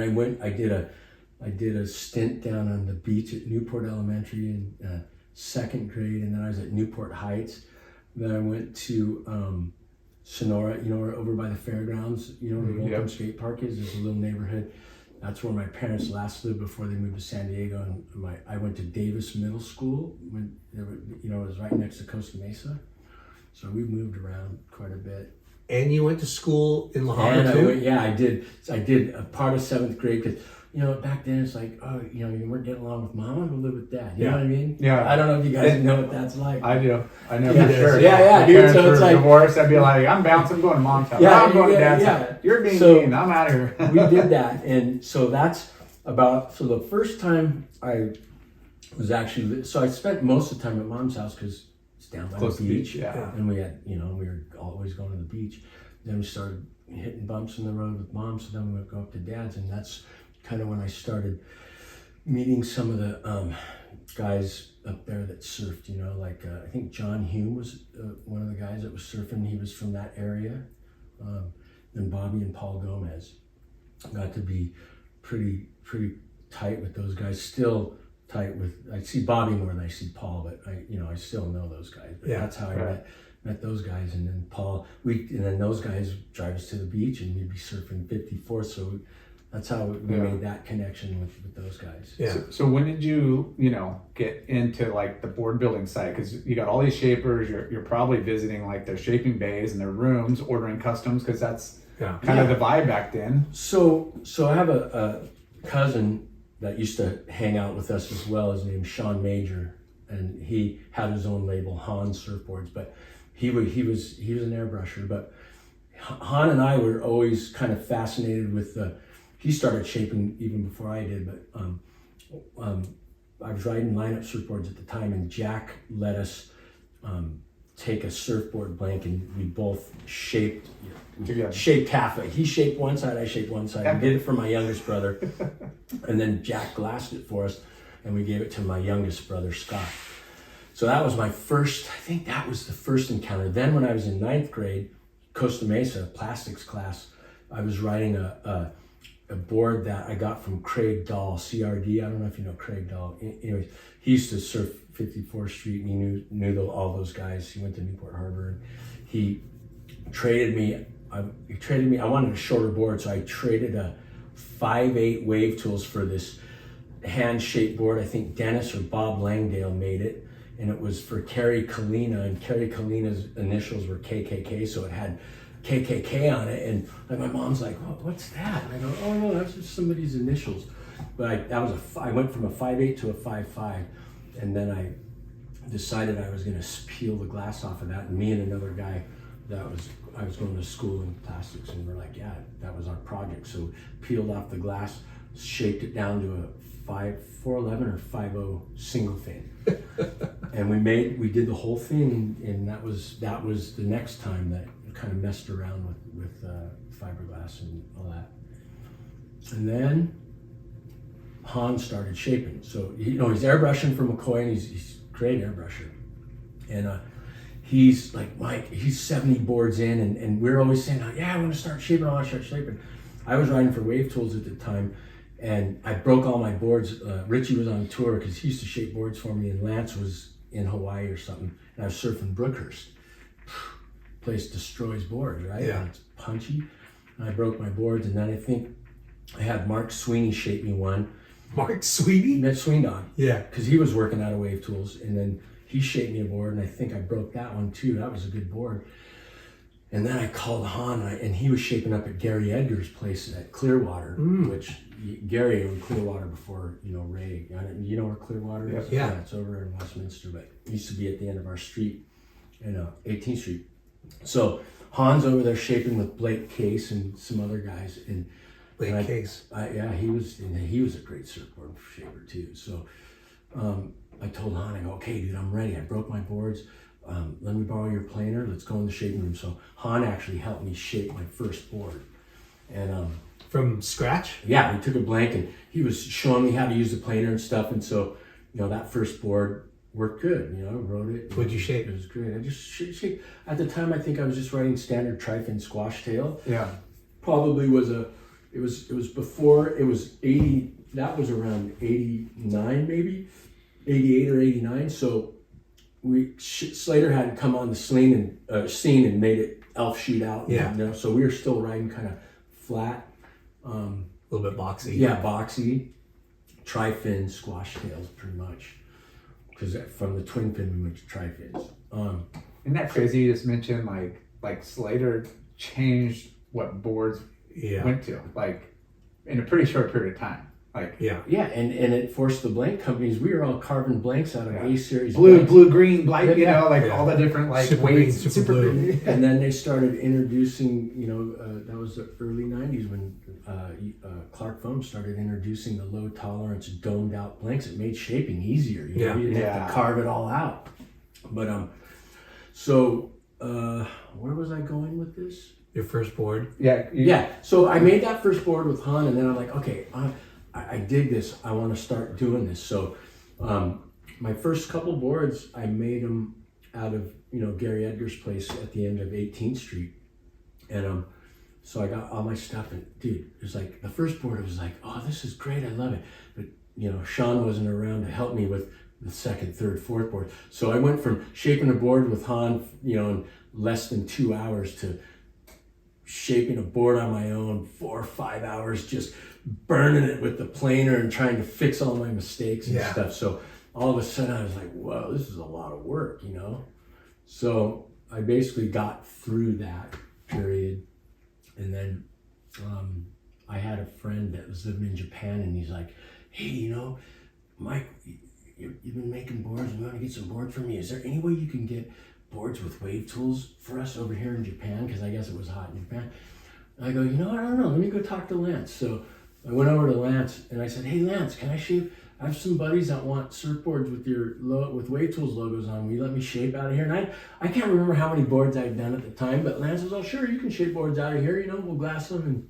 I did a stint down on the beach at Newport Elementary in second grade, and then I was at Newport Heights. Then I went to Sonora, you know, over by the fairgrounds, you know, where the Oakland Skate Park is. There's a little neighborhood. That's where my parents last lived before they moved to San Diego. And I went to Davis Middle School when it was right next to Costa Mesa. So we moved around quite a bit. And you went to school in La And Habra too? I did. I did a part of seventh grade because, you know, back then it's like, oh, you know, you weren't getting along with mom, I'm gonna live with dad. You know what I mean? Yeah. I don't know if you guys know what that's like. I do. I know Yeah, for sure. yeah, My dude, parents so were it's like- divorced. I'd be like, I'm bouncing, I'm going to mom's house. Yeah, I'm going to yeah, dad's yeah. house. You're being So- mean. I'm out of here. We did that, and so that's so the first time I was actually, so I spent most of the time at mom's house because it's down by Close the to the beach, beach, yeah. and we had, you know, we were always going to the beach. Then we started hitting bumps in the road with mom, so then we would go up to dad's, and that's kind of when I started meeting some of the guys up there that surfed, you know, like I think John Hume was one of the guys that was surfing. He was from that area. Then Bobby and Paul Gomez. Got to be pretty tight with those guys. Still tight with, I see Bobby more than I see Paul, but I still know those guys. But Yeah, that's how I right. met those guys. And then Paul, and then those guys drive us to the beach, and we'd be surfing 54. So that's how we made that connection with those guys. Yeah. So when did you, you know, get into like the board building side? Because you got all these shapers. You're probably visiting like their shaping bays and their rooms, ordering customs, because that's Yeah. kind of the vibe back then. So I have a cousin that used to hang out with us as well. His name's Sean Major, and he had his own label, Han Surfboards. But he was an airbrusher. But Han and I were always kind of fascinated with he started shaping even before I did. But I was riding lineup surfboards at the time, and Jack let us take a surfboard blank, and we both shaped. Together. Shaped half of it. He shaped one side, I shaped one side. I did it for my youngest brother. And then Jack glassed it for us, and we gave it to my youngest brother, Scott. So that was my first, I think that was the first encounter. Then when I was in ninth grade, Costa Mesa, plastics class, I was riding a board that I got from Craig Dahl, CRD. I don't know if you know Craig Dahl. Anyways, he used to surf 54th Street, and he knew all those guys. He went to Newport Harbor, and he traded me. I wanted a shorter board, so I traded a 5/8 Wave Tools for this hand-shaped board. I think Dennis or Bob Langdale made it, and it was for Kerry Kalina, and Kerry Kalina's initials were KKK, so it had KKK on it. And like my mom's like, oh, "What's that?" And I go, "Oh no, that's just somebody's initials." But I went from a 5/8 to a 5/5, and then I decided I was going to peel the glass off of that. And me and another guy I was going to school in plastics, and we're like, yeah, that was our project. So peeled off the glass, shaped it down to a 411 or 50 single fin. And we did the whole thing, and that was the next time that I kind of messed around with fiberglass and all that. And then Han started shaping. So he's airbrushing for McCoy, and he's a great airbrusher. And he's like, Mike, he's 70 boards in, and we're always saying, yeah, I want to start shaping, I was riding for Wave Tools at the time, and I broke all my boards. Richie was on tour because he used to shape boards for me, and Lance was in Hawaii or something, and I was surfing Brookhurst. Place destroys boards, right? Yeah. And it's punchy. And I broke my boards, and then I think I had Mark Sweeney shape me one. Mark Sweeney? That's Swing Dog. Yeah. Because he was working out of Wave Tools, and then he shaped me a board, and I think I broke that one too. That was a good board. And then I called Han, and he was shaping up at Gary Edgar's place at Clearwater, which Gary owned Clearwater before, Ray. You know where Clearwater is? Yeah. It's over in Westminster, but it used to be at the end of our street, 18th Street. So Han's over there shaping with Blake Case and some other guys, and Blake Case. yeah, he was a great surfboard shaper too. So I told Han, I go, okay, dude, I'm ready. I broke my boards. Let me borrow your planer. Let's go in the shaping room. So Han actually helped me shape my first board, and From scratch? yeah, we took a blank and he was showing me how to use the planer and stuff. And so, that first board worked good. Wrote it. What'd you shape? It was great. I just shaped. At the time, I think I was just writing standard tri-fin squash tail. Yeah. Probably it was before, it was 80, that was around 89 maybe, 88 or 89. So Slater hadn't come on the scene and made it elf sheet out. Yeah. So we were still riding kind of flat. A little bit boxy. Yeah, boxy, tri-fin squash tails pretty much. Because from the twin fin we went to tri-fins. Isn't that crazy? You just mentioned like Slater changed what boards went to, like in a pretty short period of time. Yeah. Yeah, and it forced the blank companies. We were all carving blanks out of A series blue, blanks. blue, green, black, Yeah. all the different Super weights. green, super blue. And then they started introducing, that was the early 90s when Clark Foam started introducing the low tolerance domed out blanks. It made shaping easier. You didn't have to carve it all out. But so where was I going with this? Your first board? Yeah. So I made that first board with Han, and then I'm like, okay, I dig this. I want to start doing this. So my first couple boards, I made them out of Gary Edgar's place at the end of 18th Street, and so I got all my stuff, and dude, it was like the first board. It was like, oh, this is great. I love it. But Sean wasn't around to help me with the second, third, fourth board. So I went from shaping a board with Han, in less than 2 hours to shaping a board on my own 4 or 5 hours, just burning it with the planer and trying to fix all my mistakes and stuff. So all of a sudden I was like, whoa, this is a lot of work, So I basically got through that period. And then I had a friend that was living in Japan, and he's like, hey, Mike, you've been making boards. You want to get some boards for me? Is there any way you can get boards with wave tools for us over here in Japan? Because I guess it was hot in Japan. And I go, I don't know. Let me go talk to Lance. So I went over to Lance and I said, hey, Lance, can I shape? I have some buddies that want surfboards with Wave Tools logos on. Will you let me shape out of here? And I can't remember how many boards I'd done at the time, but Lance was all, sure, you can shape boards out of here. We'll glass them,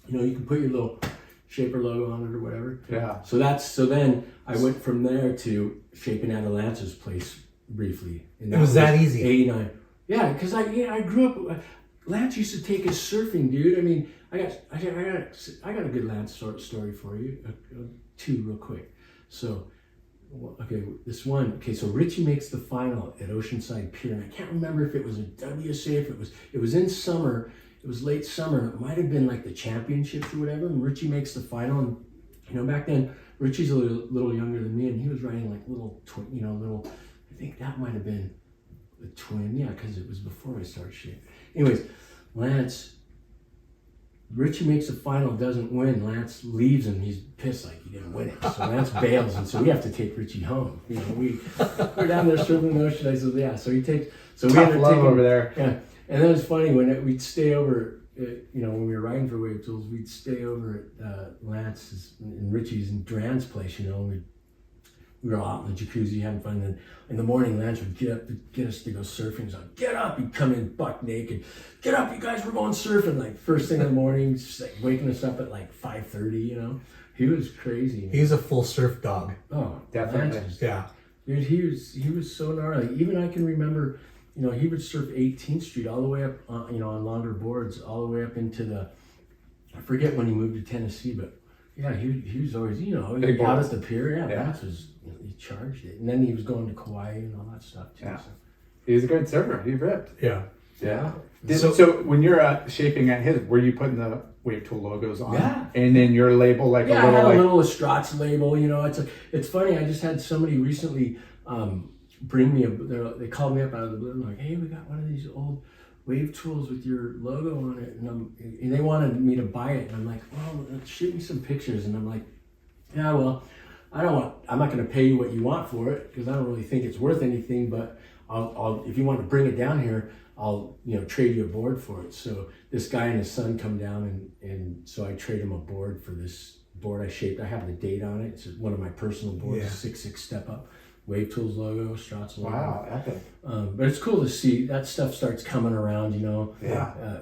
and you can put your little shaper logo on it or whatever. Yeah. So then I went from there to shaping out of Lance's place briefly. And It was that easy. 89. Yeah, because I grew up. Lance used to take us surfing, dude. I mean, I got a good Lance story for you. Two real quick. So, okay, this one. Okay, so Richie makes the final at Oceanside Pier, and I can't remember if it was a WSA, if it was in summer. It was late summer. It might have been like the championships or whatever. And Richie makes the final, and back then Richie's a little younger than me, and he was riding like little twin, little. I think that might have been the twin, yeah, because it was before I started shaping. Anyways, Richie makes the final, doesn't win. Lance leaves him. He's pissed like he didn't win it. So Lance bails, and so we have to take Richie home. We're down there surfing the ocean. I said, yeah. So he takes. So we Tough ended up love taking, over there. Yeah, and then it's funny when we'd stay over. When we were riding for Wave Tools, we'd stay over at Lance's and Richie's and Duran's place. We were all out in the jacuzzi having fun, and in the morning Lance would get up to get us to go surfing. He's like, get up. He'd come in buck naked. Get up, you guys, we're going surfing. Like first thing in the morning, just like waking us up at like 5:30, He was crazy. Man. He's a full surf dog. Oh, Definitely. Yeah. Dude, he was so gnarly. Even I can remember, he would surf 18th Street all the way up, on longer boards, all the way up into I forget when he moved to Tennessee, but yeah, he was always, he bought at the pier. Yeah, Lance was, he charged it. And then he was going to Kauai and all that stuff too. Yeah. So. He's a good server. He ripped. Yeah. Yeah. So when you're shaping at his, were you putting the Wave Tool logos on? Yeah. And then your label, like Yeah, a little, I had a little Estrats label. It's funny. I just had somebody recently bring me they called me up out of the blue and like, hey, we got one of these old Wave Tools with your logo on it, and they wanted me to buy it, and I'm like, well, shoot me some pictures, and I'm like, yeah, well, I'm not going to pay you what you want for it because I don't really think it's worth anything, but I'll if you want to bring it down here, I'll trade you a board for it. So this guy and his son come down and so I trade him a board for this board I shaped. I have the date on it. It's one of my personal boards, 6.6 step up, Wave Tools logo, Estrats logo. Wow, epic. But it's cool to see that stuff starts coming around, Yeah.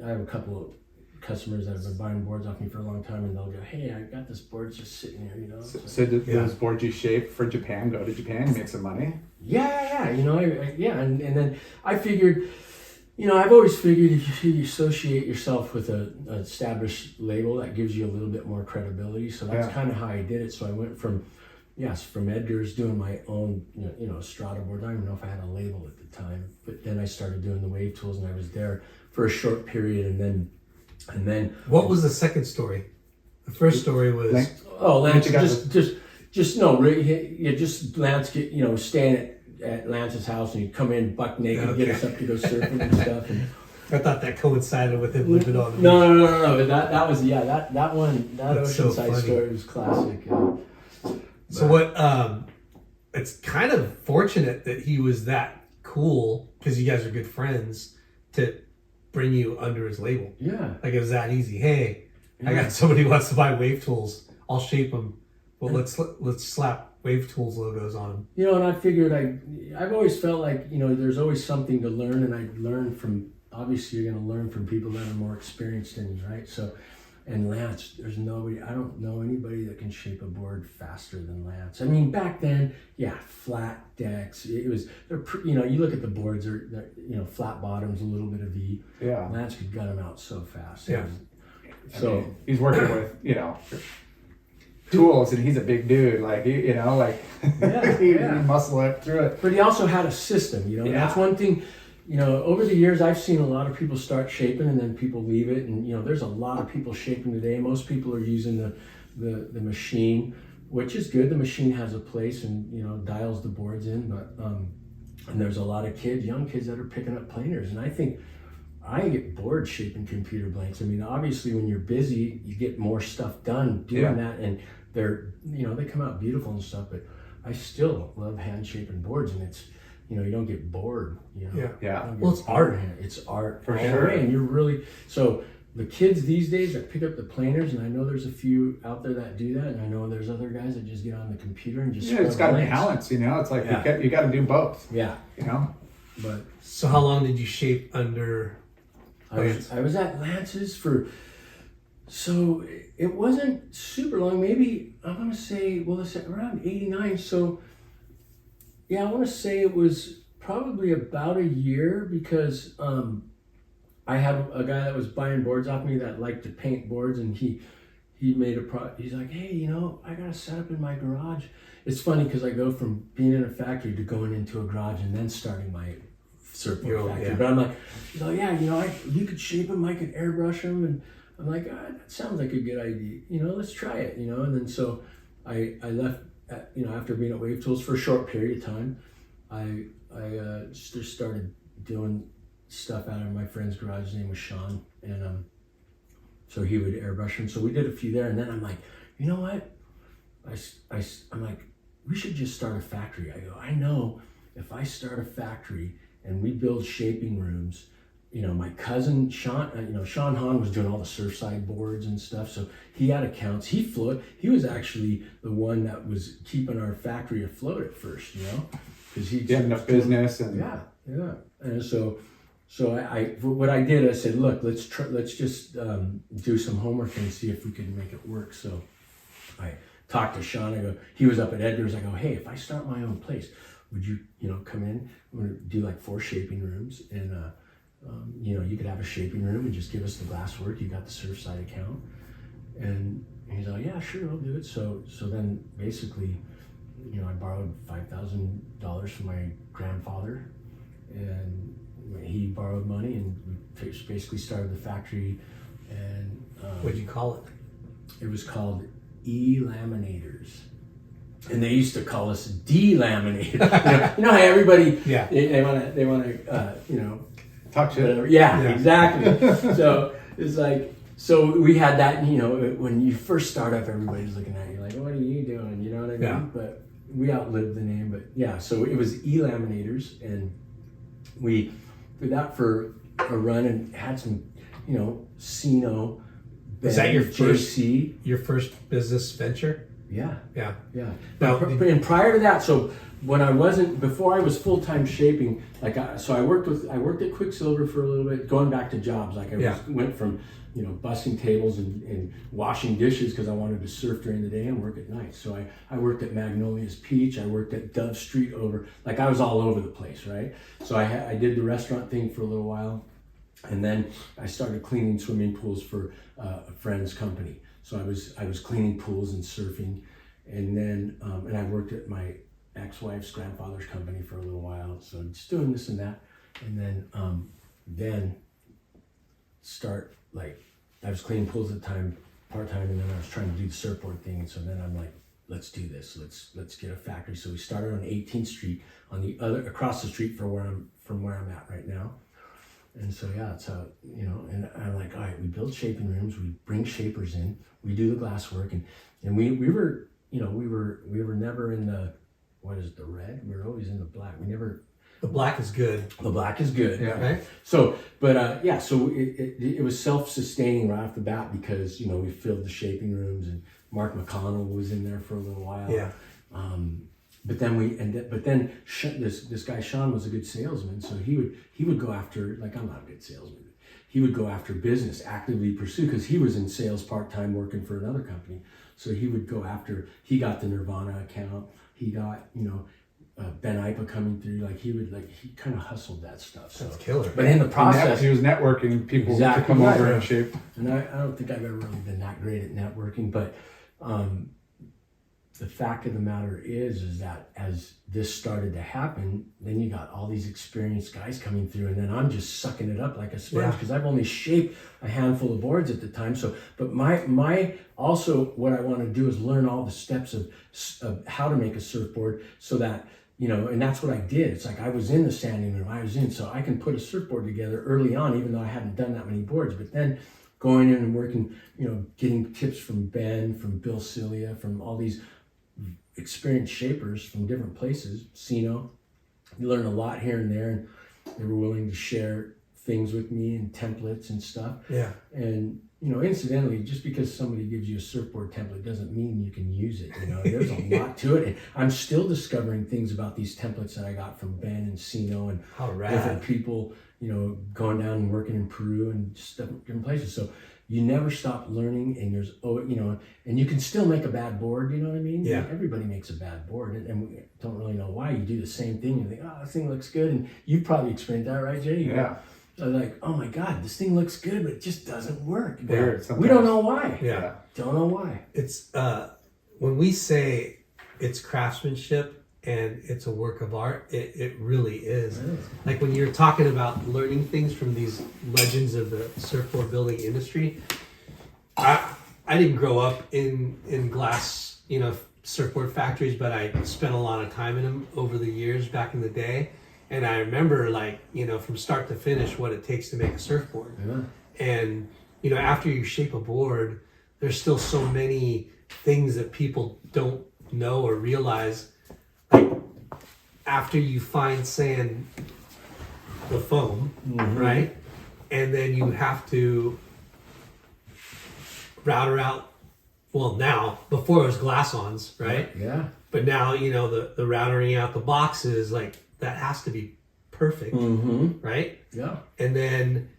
I have a couple of customers that have been buying boards off me for a long time, and they'll go, "Hey, I got this board just sitting here, So did those boards you shape for Japan go to Japan and make some money? Yeah, and then I figured, I've always figured if you associate yourself with an established label, that gives you a little bit more credibility. So that's kind of how I did it. So I went from Edgar's doing my own, Estrada board. I don't even know if I had a label at the time, but then I started doing the Wave Tools, and I was there for a short period, and then What was the second story? The first story was Lance Lance staying at Lance's house, and he'd come in buck naked, get us up to go surfing and stuff. And I thought that coincided with him living on the beach. No. That was that one. That That's so Oceanside funny. story was classic. So what? It's kind of fortunate that he was that cool because you guys are good friends to bring you under his label. Yeah. Like it was that easy. Hey, I got somebody who wants to buy Wave Tools. I'll shape them. Well, let's slap Wave Tools logos on them. And I figured I've always felt like there's always something to learn, and I learn from. Obviously, you're going to learn from people that are more experienced than you, right? So. And Lance, there's nobody, I don't know anybody that can shape a board faster than Lance. I mean, back then, flat decks. It was, you look at the boards, they're flat bottoms, a little bit of V. Yeah. Lance could gut them out so fast. Yeah. I mean, he's working with, tools, and he's a big dude. Like, he muscle it through it. But he also had a system, That's one thing. Over the years, I've seen a lot of people start shaping and then people leave it. And, there's a lot of people shaping today. Most people are using the machine, which is good. The machine has a place and, dials the boards in. But and there's a lot of young kids that are picking up planers. And I think I get bored shaping computer blanks. I mean, obviously, when you're busy, you get more stuff done doing that. And they're, they come out beautiful and stuff. But I still love hand shaping boards. And it's, you don't get bored, Yeah. Well, it's art. It's art For all sure. the way, and you're really so the kids these days that pick up the planers, and I know there's a few out there that do that, and I know there's other guys that just get on the computer and just It's got to be blanks. balance, It's like you got to do both. Yeah, but So how long did you shape under? I was at Lance's so it wasn't super long. Maybe I want to say it's around '89. So. Yeah, I want to say it was probably about a year because I had a guy that was buying boards off me that liked to paint boards, and he made he's like, hey, I got a setup in my garage. It's funny because I go from being in a factory to going into a garage and then starting my surfboard factory. But I'm like, he's like, you could shape them, I could airbrush them, and I'm like, that sounds like a good idea. Let's try it. And then so I left. After being at Wave Tools for a short period of time, I just started doing stuff out of my friend's garage. His name was Sean, and so he would airbrush them. So we did a few there, and then I'm like, you know what? I'm like, we should just start a factory. I go, I know if I start a factory and we build shaping rooms. My cousin Sean, Sean Hahn was doing all the Surfside boards and stuff. So he had accounts. He was actually the one that was keeping our factory afloat at first, because he had enough business and yeah. And so I what I did, I said, look, let's just do some homework and see if we can make it work. So I talked to Sean. I go, he was up at Edgar's. I go, hey, if I start my own place, would you come in? I'm gonna do like 4 shaping rooms and. You could have a shaping room and just give us the glass work. You got the Surfside account. And he's like, yeah, sure, I'll do it. So then basically, I borrowed $5,000 from my grandfather, and he borrowed money, and we basically started the factory. And What'd you call it? It was called E-Laminators. And they used to call us D-Laminator. How everybody, they want to, talk shit. whatever. Yeah, exactly. So it's like, So we had that, you know, when you first start up, everybody's looking at you like, what are you doing? You know what I mean? Yeah. But we outlived the name. But yeah, so it was E-Laminators, and we did that for a run and had some, you know, Sino. Is that your JC. first business venture? Yeah. Yeah. Yeah. Now, And prior to that, so when I wasn't, before I was full-time shaping, like, I worked at Quicksilver for a little bit, going back to jobs. Like went from, you know, bussing tables and washing dishes because I wanted to surf during the day and work at night. So I worked at Magnolia's Peach. I worked at Dove Street like I was all over the place, right? So I did the restaurant thing for a little while. And then I started cleaning swimming pools for a friend's company. So I was cleaning pools and surfing, and then and I worked at my ex-wife's grandfather's company for a little while. So just doing this and that, and then start, like, I was cleaning pools at the time, part-time, and then I was trying to do the surfboard thing. And so then I'm like, let's do this. Let's get a factory. So we started on 18th Street, across the street from where I'm at right now. And so yeah, it's how, you know, and I'm like, all right, we build shaping rooms, we bring shapers in, we do the glass work, and we were, you know, we were never in the, what is it, the red? We were always in the black. the black is good. The black is good. Yeah. Right? So, but yeah, so it was self-sustaining right off the bat because, you know, we filled the shaping rooms, and Mark McConnell was in there for a little while. Yeah. But then this guy Sean was a good salesman, so he would go after, like, I'm not a good salesman. He would go after business, actively pursue, because he was in sales part-time working for another company. So he would go after, he got the Nirvana account, he got, you know, Ben Ipa coming through, he kind of hustled that stuff. So. That's killer. But in the process, He was networking people Exactly to come right. over and shape. and I don't think I've ever really been that great at networking, but the fact of the matter is that as this started to happen, then you got all these experienced guys coming through, and then I'm just sucking it up like a sponge because I've only shaped a handful of boards at the time. So, but my also what I want to do is learn all the steps of how to make a surfboard so that, you know, and that's what I did. It's like I was in the sanding room, so I can put a surfboard together early on, even though I hadn't done that many boards. But then going in and working, you know, getting tips from Ben, from Bill Cilia, from all these experienced shapers from different places, Sino. You learn a lot here and there, and they were willing to share things with me and templates and stuff. Yeah. And, you know, incidentally, just because somebody gives you a surfboard template doesn't mean you can use it. You know, there's a lot to it. And I'm still discovering things about these templates that I got from Ben and Sino and How rad. different people, you know, going down and working in Peru and just different places. So you never stop learning, and there's, you know, and you can still make a bad board, you know what I mean? Yeah. Everybody makes a bad board, and we don't really know why. You do the same thing, you think, oh, this thing looks good, and you've probably experienced that, right, Jay? Yeah. Like, oh my God, this thing looks good, but it just doesn't work. Weird, We sometimes. don't know why. Yeah. Don't know why. It's when we say it's craftsmanship and it's a work of art, it really is. It is. Like when you're talking about learning things from these legends of the surfboard building industry, I didn't grow up in glass, you know, surfboard factories, but I spent a lot of time in them over the years back in the day. And I remember, like, you know, from start to finish what it takes to make a surfboard. Yeah. And, you know, after you shape a board, there's still so many things that people don't know or realize. Like, after you fine sand the foam, right? And then you have to router out, well, now, before it was glass-ons, right? Yeah. But now, you know, the routering out the boxes, like, that has to be perfect, right? Yeah. And then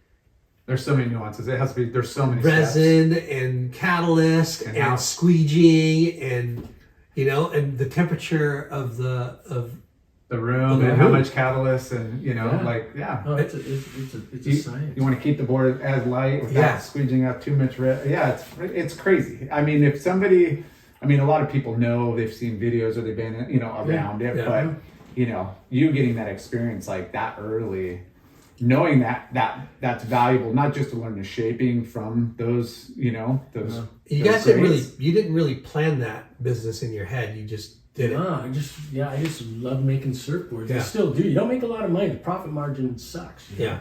There's so many nuances. It has to be. There's so many resin and catalyst And and how- squeegeeing and, you know, and the temperature of the the room The and how room. much catalyst and, you know, Yeah. No, it's a science. You want to keep the board as light without Yeah. squeeging out too much. Yeah, it's crazy. I mean, if somebody, I mean, a lot of people know, they've seen videos or they've been, you know, around it, Yeah. but you know, you getting that experience like that early, knowing that's valuable, not just to learn the shaping from those, you know, those. you those guys didn't really plan that business in your head. You just did it. No, I just love making surfboards. I Yeah. still do. You don't make a lot of money. The profit margin sucks. You know? Yeah.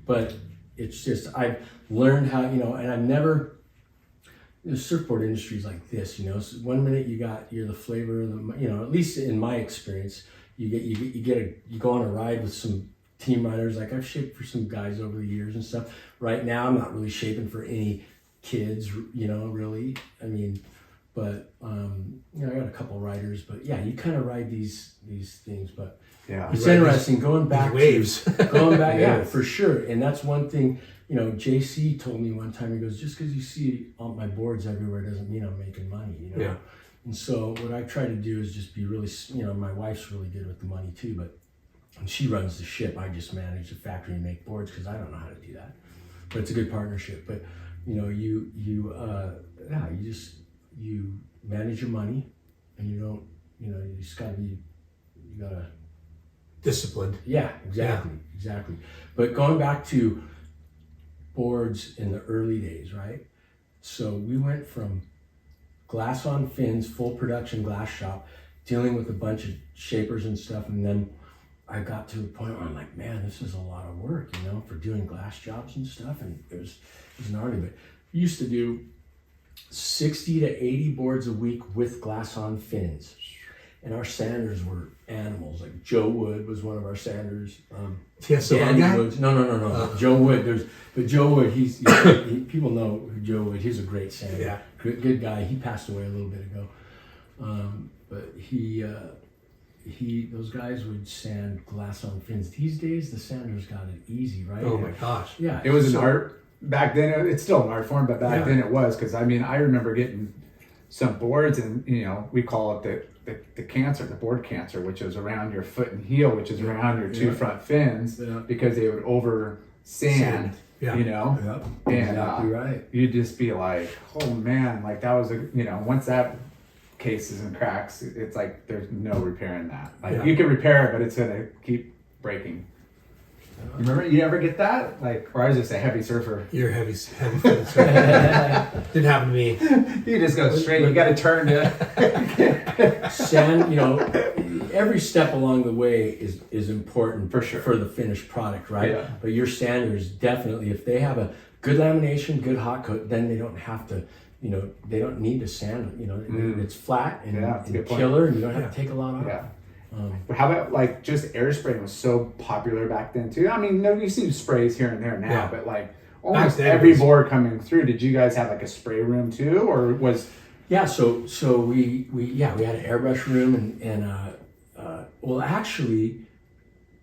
But it's just, I've learned how, and I've never, the surfboard industry is like this, so 1 minute you're the flavor of the, at least in my experience, you go on a ride with some team riders. Like I've shaped for some guys over the years and stuff. Right now, I'm not really shaping for any kids, really. I mean, but I got a couple riders, but yeah, you kind of ride these things. But Yeah, it's interesting going back waves. Yeah, for sure. And that's one thing. JC told me one time. He goes, just because you see all my boards everywhere doesn't mean I'm making money. Yeah. And so what I try to do is just be really, my wife's really good with the money too, but and she runs the ship. I just manage the factory and make boards because I don't know how to do that. But it's a good partnership. But you manage your money, and you don't, you just gotta be, you gotta Disciplined. Yeah, exactly. But going back to boards in the early days, right? So we went from glass on fins, full production glass shop, dealing with a bunch of shapers and stuff, and then I got to a point where I'm like, man, this is a lot of work, for doing glass jobs and stuff, and it was gnarly. But we used to do 60 to 80 boards a week with glass on fins. And our sanders were animals. Like Joe Wood was one of our sanders. TSO guy? Woods. No. Joe Wood. But Joe Wood, people know who Joe Wood. He's a great sander. Yeah. Good guy. He passed away a little bit ago. But those guys would sand glass on fins. These days, the sanders got it easy, right? Oh my gosh. Yeah. it was an art back then. It's still an art form, but back then it was, because I remember getting some boards, and we call it the cancer, the board cancer, which is around your foot and heel, which is around your two front fins, because they would over sand. Yeah. Yep. And Exactly right. you'd just be like, oh man, like that was once that cases and cracks, it's like there's no repairing that. Like you can repair it, but it's gonna keep breaking. You ever get that? Like, or I was just a heavy surfer. You're heavy footed surfer. Didn't happen to me. You just go straight. You got to turn to Sand, every step along the way is important For sure. for the finished product, right? Yeah. But your sanders definitely, if they have a good lamination, good hot coat, then they don't have to, they don't need to sand it. It's flat and, that's a good point. killer, and you don't have to take a lot off. Yeah. But how about like just air spraying was so popular back then too? You see sprays here and there now, but like almost every board coming through. Did you guys have like a spray room too, or was? Yeah, so we had an airbrush room and well, actually,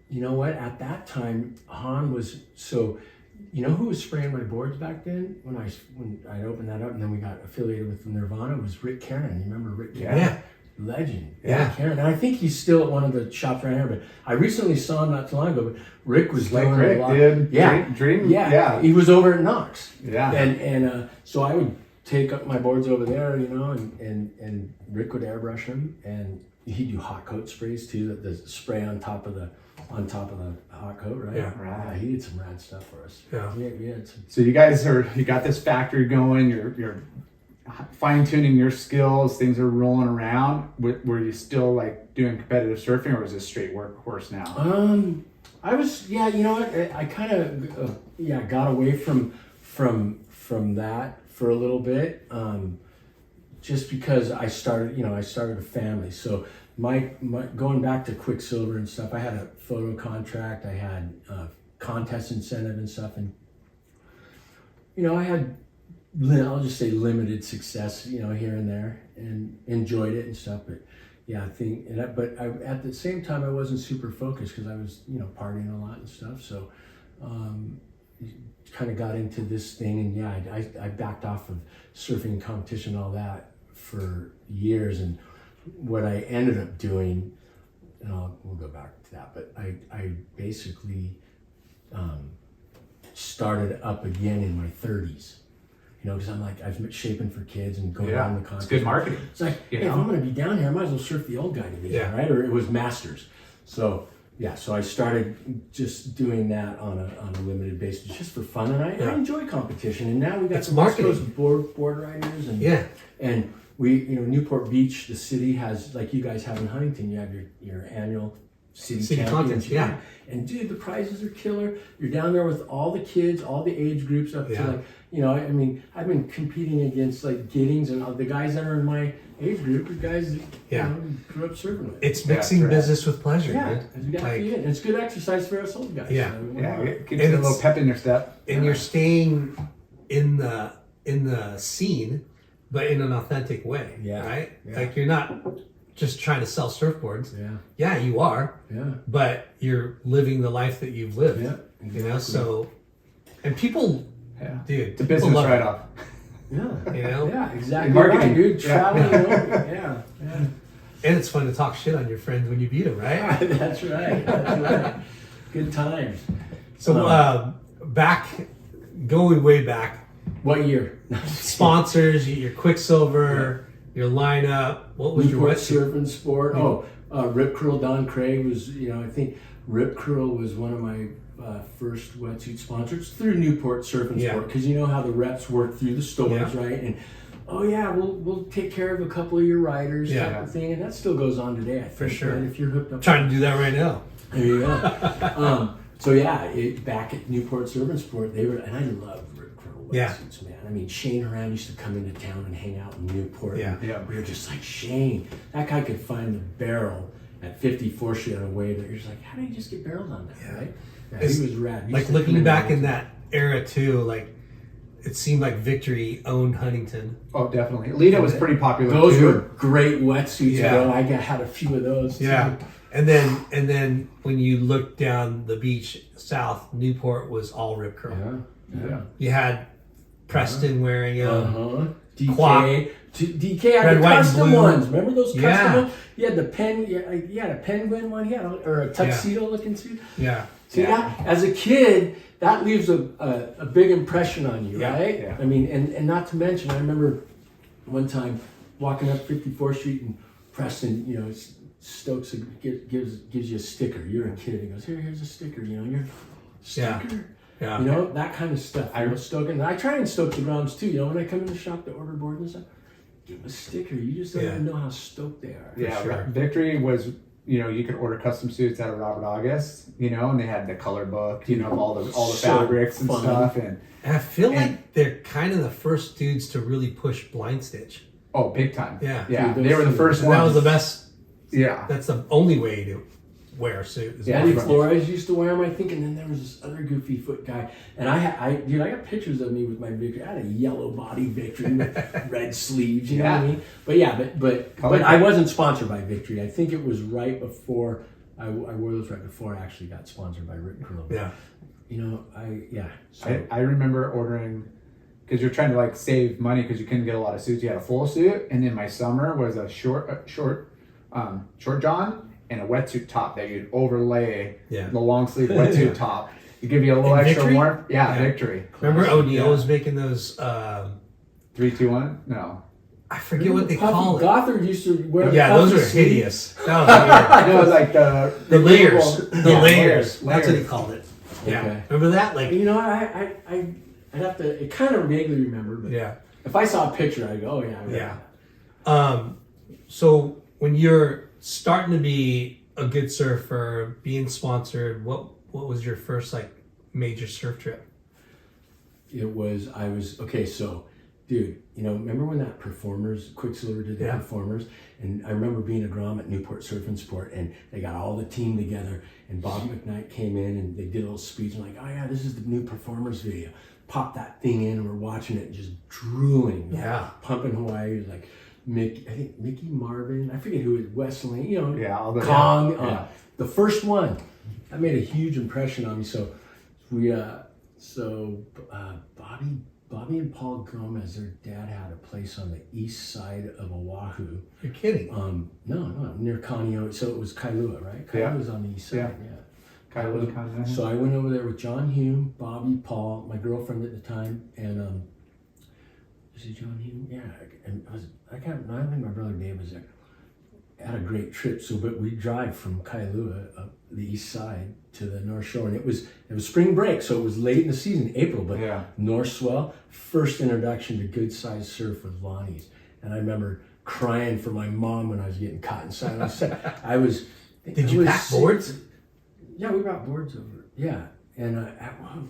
you know what? At that time, Han was who was spraying my boards back then when I opened that up, and then we got affiliated with Nirvana, was Rick Karen. You remember Rick Karen? Yeah. Legend. Yeah. Rick Karen. And I think he's still at one of the shops right here, but I recently saw him not too long ago, but Rick was Like doing Rick a lot. did. Yeah. Dream. Yeah. He was over at Knox. Yeah. And so I would take up my boards over there, and Rick would airbrush them, and he'd do hot coat sprays too, the spray on top of the hot coat, right? Yeah. Right. He did some rad stuff for us. Yeah. We had some. So you guys you got this factory going. You're fine tuning your skills. Things are rolling around. Were you still like doing competitive surfing, or was this straight workhorse now? I was, you know what? I kind of got away from that for a little bit, just because I started a family. So my going back to Quicksilver and stuff, I had a photo contract, I had contest incentive and stuff, and I had, I'll just say, limited success, here and there, and enjoyed it and stuff. But yeah, I think, at the same time, I wasn't super focused because I was, partying a lot and stuff. So, kind of got into this thing, and I backed off of surfing competition and all that for years. And what I ended up doing, and we'll go back to that, but I basically started up again in my 30s. Because I'm like, I've been shaping for kids and going on the contest. It's good marketing. It's like, if I'm going to be down here, I might as well surf the old guy division, right? Or it was masters. So I started just doing that on a limited basis, just for fun, and I enjoy competition. And now we got some West Coast board riders, and we, Newport Beach, the city has, like you guys have in Huntington, you have your annual city champions, yeah. And dude, the prizes are killer. You're down there with all the kids, all the age groups up to like, you know, I mean, I've been competing against like Giddings and all the guys that are in my age group, the guys that you know, grew up surfing with. It's mixing business with pleasure, and man. you got to feed it. And it's good exercise for us old guys. Yeah. So, It gives you a little pep in your step. And you're staying in the scene, but in an authentic way, right? Yeah. Like you're not just trying to sell surfboards. Yeah, you are. Yeah. But you're living the life that you've lived. Yeah, exactly. You know, so and people, dude, it's a business write-off. Yeah. You know? Yeah, exactly. Marketing. Right, dude. Traveling. Yeah. And it's fun to talk shit on your friends when you beat them, right? That's right. Good times. So going way back. What year? Sponsors, your Quicksilver, your lineup. What was Newport your Surf and Sport? Rip Curl. Don Craig was, I think Rip Curl was one of my first wetsuit sponsors through Newport Surf and Sport, because you know how the reps work through the stores, right? And we'll take care of a couple of your riders, type of thing, and that still goes on today. I think, for sure. Right? If you're hooked up, trying to do that right now. There you go. Back at Newport Surf and Sport, they were, and I love Rip Curl wetsuits, man. I mean, Shane Horan used to come into town and hang out in Newport. We were just like, Shane, that guy could find the barrel at 54th Street on a wave that you're just like, how did he just get barrels on that, right? Yeah, he was rad. Like looking back in that era too, like it seemed like Victory owned Huntington. Oh, definitely. Lita was pretty popular. Those too. were great wetsuits, bro. I had a few of those too. And then when you look down the beach south, Newport was all Rip Curl. Yeah. You had Preston wearing them. DK. DK had Red, the white, and custom blue. ones. Remember those custom Yeah. ones? You had the pen. You had a penguin one. Or a tuxedo looking suit. Yeah. So as a kid, that leaves a big impression on you, right? Yeah. I mean, and not to mention, I remember one time walking up 54th Street and Preston, Stokes gives you a sticker. You're a kid. He goes, here's a sticker. You're sticker. Yeah. That kind of stuff. I was stoking. I try and stoke the grounds too. When I come in the shop to order boards and stuff, give them a sticker. You just don't even know how stoked they are. Yeah, sure. Victory was, you could order custom suits out of Robert August, and they had the color book, of all the fabrics and stuff. And I feel like they're kind of the first dudes to really push blind stitch. Oh, big time. Yeah. Dude, they were the first ones. That was the best. Yeah. That's the only way to wear a suit. Eddie Flores used to wear them, I think, and then there was this other goofy foot guy. And I got pictures of me with my Victory. I had a yellow body Victory with red sleeves, you know what I mean? But I wasn't sponsored by Victory. I think it was right before I wore those right before I actually got sponsored by Rip Curl. Yeah. I remember ordering, because you're trying to save money because you couldn't get a lot of suits. You had a full suit, and then my summer was a short john and a wetsuit top that you'd overlay the long sleeve wetsuit top. You give you a little extra Victory? warmth. Yeah, Victory. Remember O'Neill was making those 3, 2, 1? No. I forget what they call it. Gothard used to wear those are hideous. That was weird. It was like the layers. The layers. That's what he Layers. called it. Yeah. Okay. Remember that? I'd have to, it kind of vaguely remember, but if I saw a picture, I'd go, oh yeah. So when you're starting to be a good surfer, being sponsored, what was your first major surf trip? So dude, remember when that Quicksilver did the Performers? And I remember being a grom at Newport Surf and Sport, and they got all the team together, and Bob McKnight came in and they did a little speech, and oh yeah, this is the new Performers video. Pop that thing in, and we're watching it, just drooling. Pumping Hawaii, it was Mickey Marvin, I forget who it was, Wes Lane, all the Kong, the first one. That made a huge impression on me. So Bobby and Paul Gomez, their dad had a place on the east side of Oahu. You're kidding. No, near Kaneohe. So it was Kailua, right? Kailua was on the east side, Kailua. So I went over there with John Hume, Bobby, Paul, my girlfriend at the time, and was it John Hume? Yeah, and I don't think my brother Dave was there. Had a great trip. But we drive from Kailua up the east side to the North Shore, and it was spring break, so it was late in the season, April, but North Swell, first introduction to good size surf with Lonnie's. And I remember crying for my mom when I was getting caught inside. Did you pack boards? Yeah, we brought boards over. Yeah, and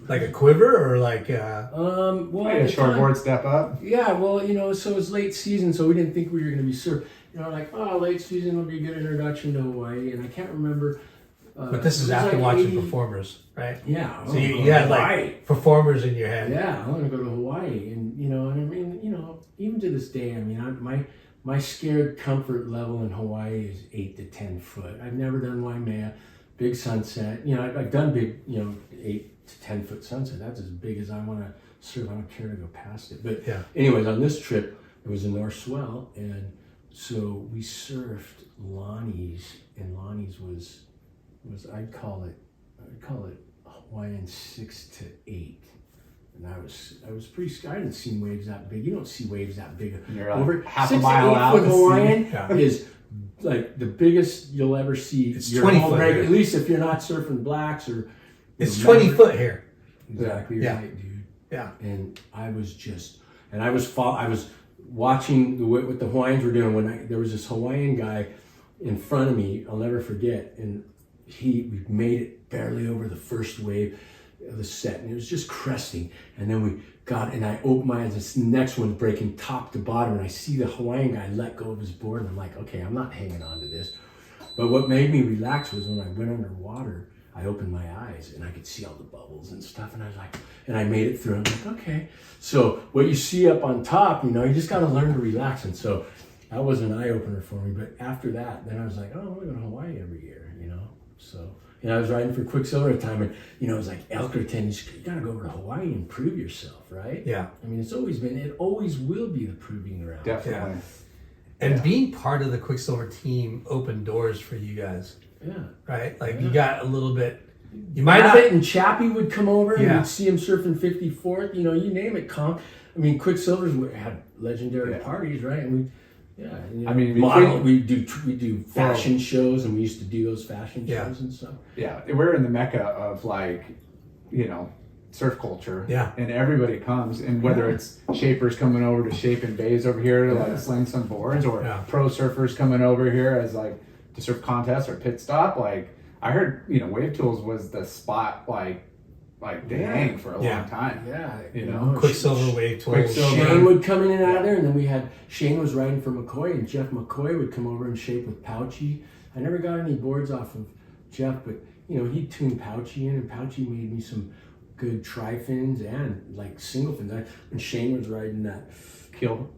like a quiver or like Well, a shortboard step up. Yeah, well, so it's late season, so we didn't think we were going to be surfed. Late season will be a good introduction to Hawaii, and I can't remember. But this is after watching performers, right? Yeah. So you had like performers in your head. Yeah, I want to go to Hawaii, and even to this day, my scared comfort level in Hawaii is 8 to 10 foot. I've never done Waimea, big sunset. I've done big, 8 to 10 foot sunset. That's as big as I want to surf. I don't care to go past it. But anyways, on this trip, it was a North Swell, and so we surfed Lonnie's, and Lonnie's was I'd call it Hawaiian 6 to 8. And I was pretty scared. I didn't see waves that big. You don't see waves that big. You're over half 6 a mile to 8 out. foot Hawaiian is like the biggest you'll ever see. It's 20 foot. At least if you're not surfing blacks or. It's 20 foot here. Exactly right, dude. Yeah. And I was watching what the Hawaiians were doing when there was this Hawaiian guy in front of me. I'll never forget, and we made it barely over the first wave of the set, and it was just cresting. And then I opened my eyes, this next one's breaking top to bottom, and I see the Hawaiian guy let go of his board, and I'm like, okay, I'm not hanging on to this. But what made me relax was when I went underwater, I opened my eyes and I could see all the bubbles and stuff, and I was like, and I made it through. I'm like, okay. So what you see up on top, you just got to learn to relax. And so that was an eye opener for me. But after that, then I was like, oh, I want to go to Hawaii every year, So, I was riding for Quicksilver at the time, and, it was like Elkerton, you got to go over to Hawaii and prove yourself, right? Yeah. It always will be the proving ground. Definitely. Yeah. And being part of the Quicksilver team opened doors for you guys. Yeah. Right? Like you got a little bit, you might might not. And Chappie would come over and you'd see him surfing 54th, you name it. Quicksilver's had legendary parties, right? And we do fashion shows, and we used to do those fashion shows and stuff. Yeah, we're in the mecca of surf culture. Yeah. And everybody comes, and whether it's shapers coming over to shape in bays over here to sling some boards, or pro surfers coming over here as to surf contests or pit stop. I heard, Wave Tools was the spot dang for a long time. Yeah. Quicksilver, Wave Tools. Shane would come in and out of there, and then Shane was riding for McCoy, and Jeff McCoy would come over and shape with Pouchy. I never got any boards off of Jeff, but he tuned Pouchy in, and Pouchy made me some good tri-fins and single fins. When Shane was riding that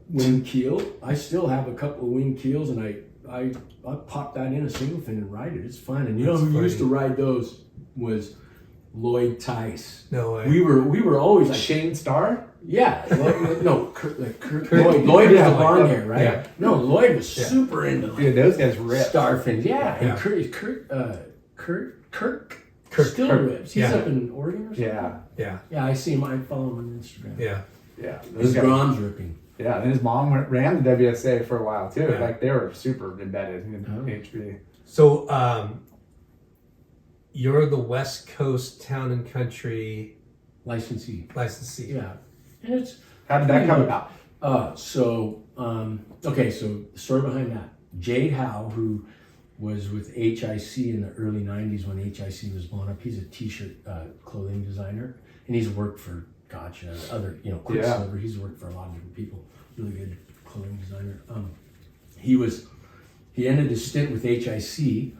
wing keel, I still have a couple of wing keels, and I pop that in a single fin and ride it. It's fun. And who used to ride those was Lloyd Tice. No way. We were always Shane Starr? Yeah. Kurt Lloyd. Lloyd was the long hair, right? Yeah. No, Lloyd was super into those guys rip. Star fins. Yeah. And Kirk still rips. He's up in Oregon or something. Yeah. Yeah, I see him. I follow him on Instagram. Yeah. His Grom's ripping. Yeah, and his mom ran the WSA for a while too. Yeah. They were super embedded in HB. So, you're the West Coast Town and Country licensee. Yeah. And how did that come about? So the story behind that. Jade Howe, who was with HIC in the early 90s when HIC was blown up. He's a t-shirt clothing designer, and he's worked for Gotcha, other, Quicksilver. He's worked for a lot of different people. Really good clothing designer. He ended his stint with HIC,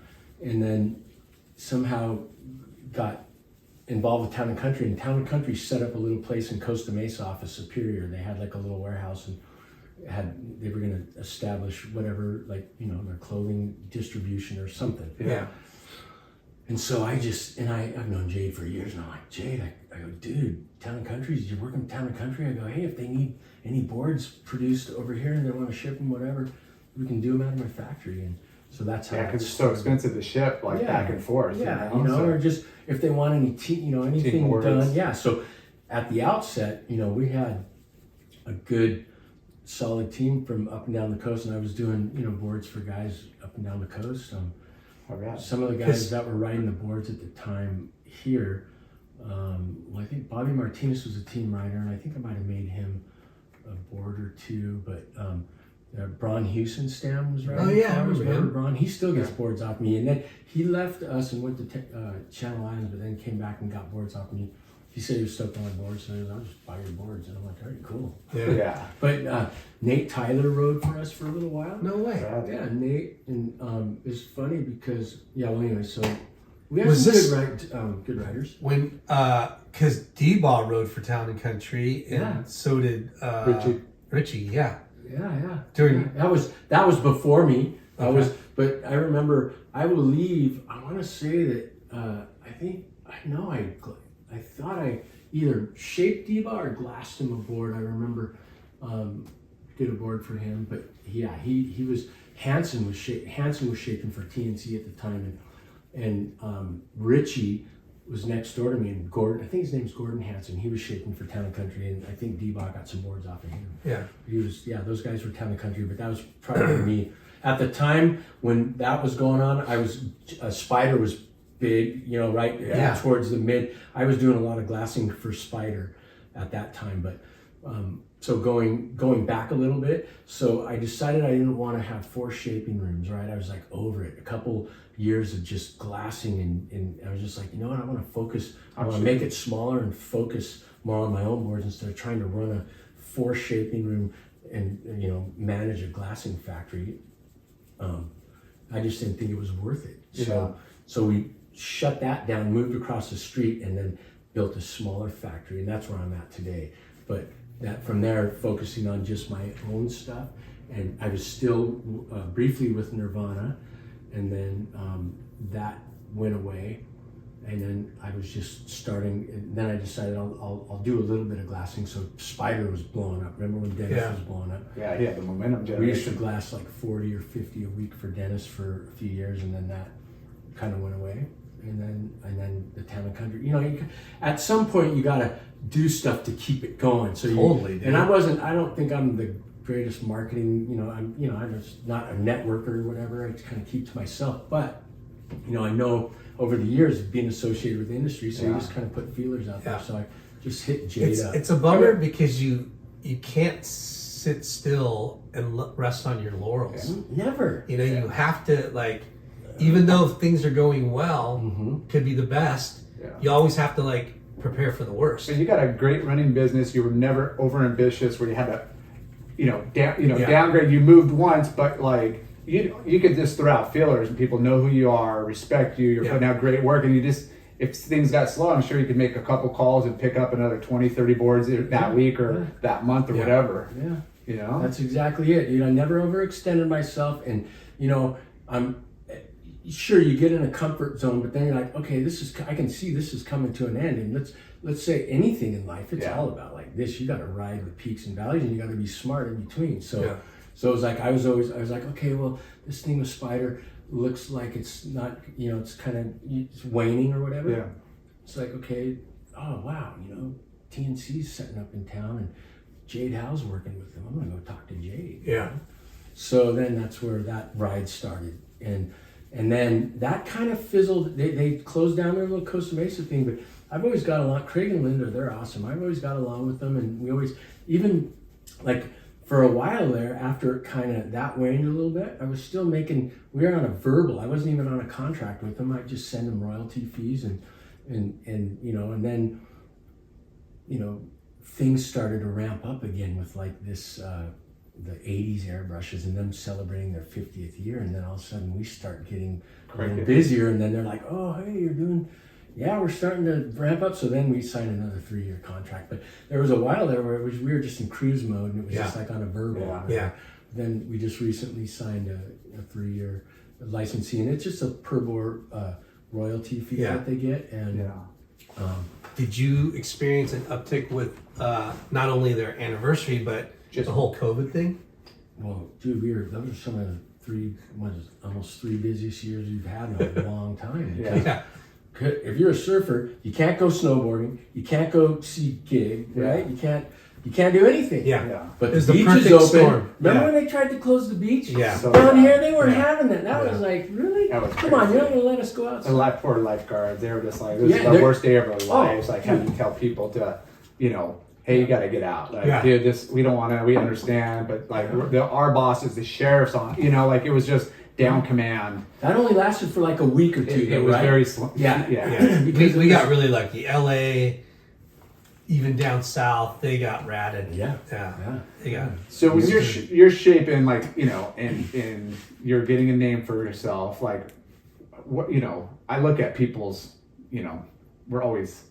and then somehow got involved with Town and Country. And Town and Country set up a little place in Costa Mesa off of Superior. They had a little warehouse, and they were going to establish whatever, their clothing distribution or something. Yeah. And so I've known Jade for years, and I'm like, Jade, I go, dude, Town and Country, you're working with Town and Country? I go, hey, if they need any boards produced over here and they want to ship them, whatever, we can do them out of my factory. And so that's how. Yeah, because it's so expensive to ship, back and forth. Yeah, or just if they want any anything done. Yeah. So at the outset, we had a good, solid team from up and down the coast, and I was doing boards for guys up and down the coast. Some of the guys that were riding the boards at the time here, I think Bobby Martinez was a team rider, and I think I might have made him a board or two, but Bron Houston Stam was right. Oh, yeah, I remember him. Bron. He still gets boards off me, and then he left us and went to Channel Islands, but then came back and got boards off me. He said he was stoked on my boards, so he was, I'll just buy your boards, and I'm like, all right, cool. Yeah. But Nate Tyler rode for us for a little while. No way. Yeah, Nate, and it's funny because well, anyway, so we had Was some this- good riders. When because D-Ball rode for Town and Country, and so did Richie. Yeah. Yeah. During that was before me. Okay. But I remember. I believe. I want to say that. I thought I either shaped D-Ball or glassed him a board. I remember did a board for him. But yeah, he was Hanson was shaping for TNC at the time, and Richie was next door to me, and Gordon, I think his name's Gordon Hanson. He was shaping for Town and Country, and I think D-Ball got some boards off of him. Yeah. Those guys were Town and Country, but that was probably me. At the time when that was going on, Spider was big, right towards the mid. I was doing a lot of glassing for Spider at that time, but so going back a little bit, so I decided I didn't want to have 4 shaping rooms, right? I was like over it. A couple years of just glassing, and I was just like, you know what? I want to focus. I want to make it smaller and focus more on my own boards instead of trying to run a 4 shaping room and manage a glassing factory. I just didn't think it was worth it. So we shut that down, moved across the street, and then built a smaller factory, and that's where I'm at today. But that from there, focusing on just my own stuff, and I was still briefly with Nirvana, and then that went away, and then I was just starting. And then I decided I'll do a little bit of glassing. So Spider was blowing up. Remember when Dennis was blowing up? Yeah, the momentum generation. We used to glass like 40 or 50 a week for Dennis for a few years, and then that kind of went away. And then the Town and Country. At some point you gotta do stuff to keep it going. So Totally, dude. And I don't think I'm the greatest marketing. I'm just not a networker or whatever. I just kind of keep to myself. But I know over the years being associated with the industry, so you just kind of put feelers out there. So I just hit Jade up. It's a bummer because you can't sit still and rest on your laurels. Never. You have to even though things are going well, could be the best. Yeah. You always have to prepare for the worst. And you got a great running business. You were never over ambitious where you had to, downgrade. You moved once, but you could just throw out feelers and people know who you are, respect you. You're putting out great work, and if things got slow, I'm sure you could make a couple calls and pick up another 20, 30 boards that week or that month or whatever. Yeah. That's exactly it. I never overextended myself, and I'm sure you get in a comfort zone, but then you're like, okay, I can see this is coming to an end, and let's say anything in life, it's all about this. You got to ride the peaks and valleys, and you got to be smart in between. So it was like I was like, okay, well, this thing with Spider looks like it's not, it's kind of it's waning or whatever. Yeah. It's like, okay, oh wow, TNC's setting up in town, and Jade Howe's working with them. I'm gonna go talk to Jade. Yeah. So then that's where that ride started, and then that kind of fizzled. They closed down their little Costa Mesa thing, but I've always got along. Craig and Linda, they're awesome. I've always got along with them, and we always, even for a while there, after kind of that waned a little bit, I was still making. We were on a verbal. I wasn't even on a contract with them. I'd just send them royalty fees, and then things started to ramp up again with this. The 80s airbrushes and them celebrating their 50th year, and then all of a sudden we start getting a little busier, and then they're like, oh hey, you're doing, we're starting to ramp up. So then we signed another 3-year contract, but there was a while there where we were just in cruise mode, and it was just on a verbal. Then we just recently signed a 3-year licensee, and it's just a per board royalty fee that they get. And did you experience an uptick with not only their anniversary but just the whole COVID thing? Well, dude, those are some of the almost 3 busiest years we've had in a long time. If you're a surfer, you can't go snowboarding, you can't go see gig, right? You can't do anything. But the beach is open. Storm. Remember when they tried to close the beach? So down here they weren't having that. That was like, really? Come on, you're not gonna let us go outside. And poor lifeguards, they were just like, this is the worst day of our lives. How do you tell people to, hey, you got to get out. Like, Yeah. dude, this, we don't want to, we understand, but like our boss is the sheriff's on, you know, like it was just down command. That only lasted for like a week or two. It though, was right? very slow. Yeah. Yeah. Because we got really lucky. LA, even down south, they got ratted. Yeah. Yeah. They got. So when you're shaping, like, you know, and you're getting a name for yourself, like, what, you know, I look at people's, you know, we're always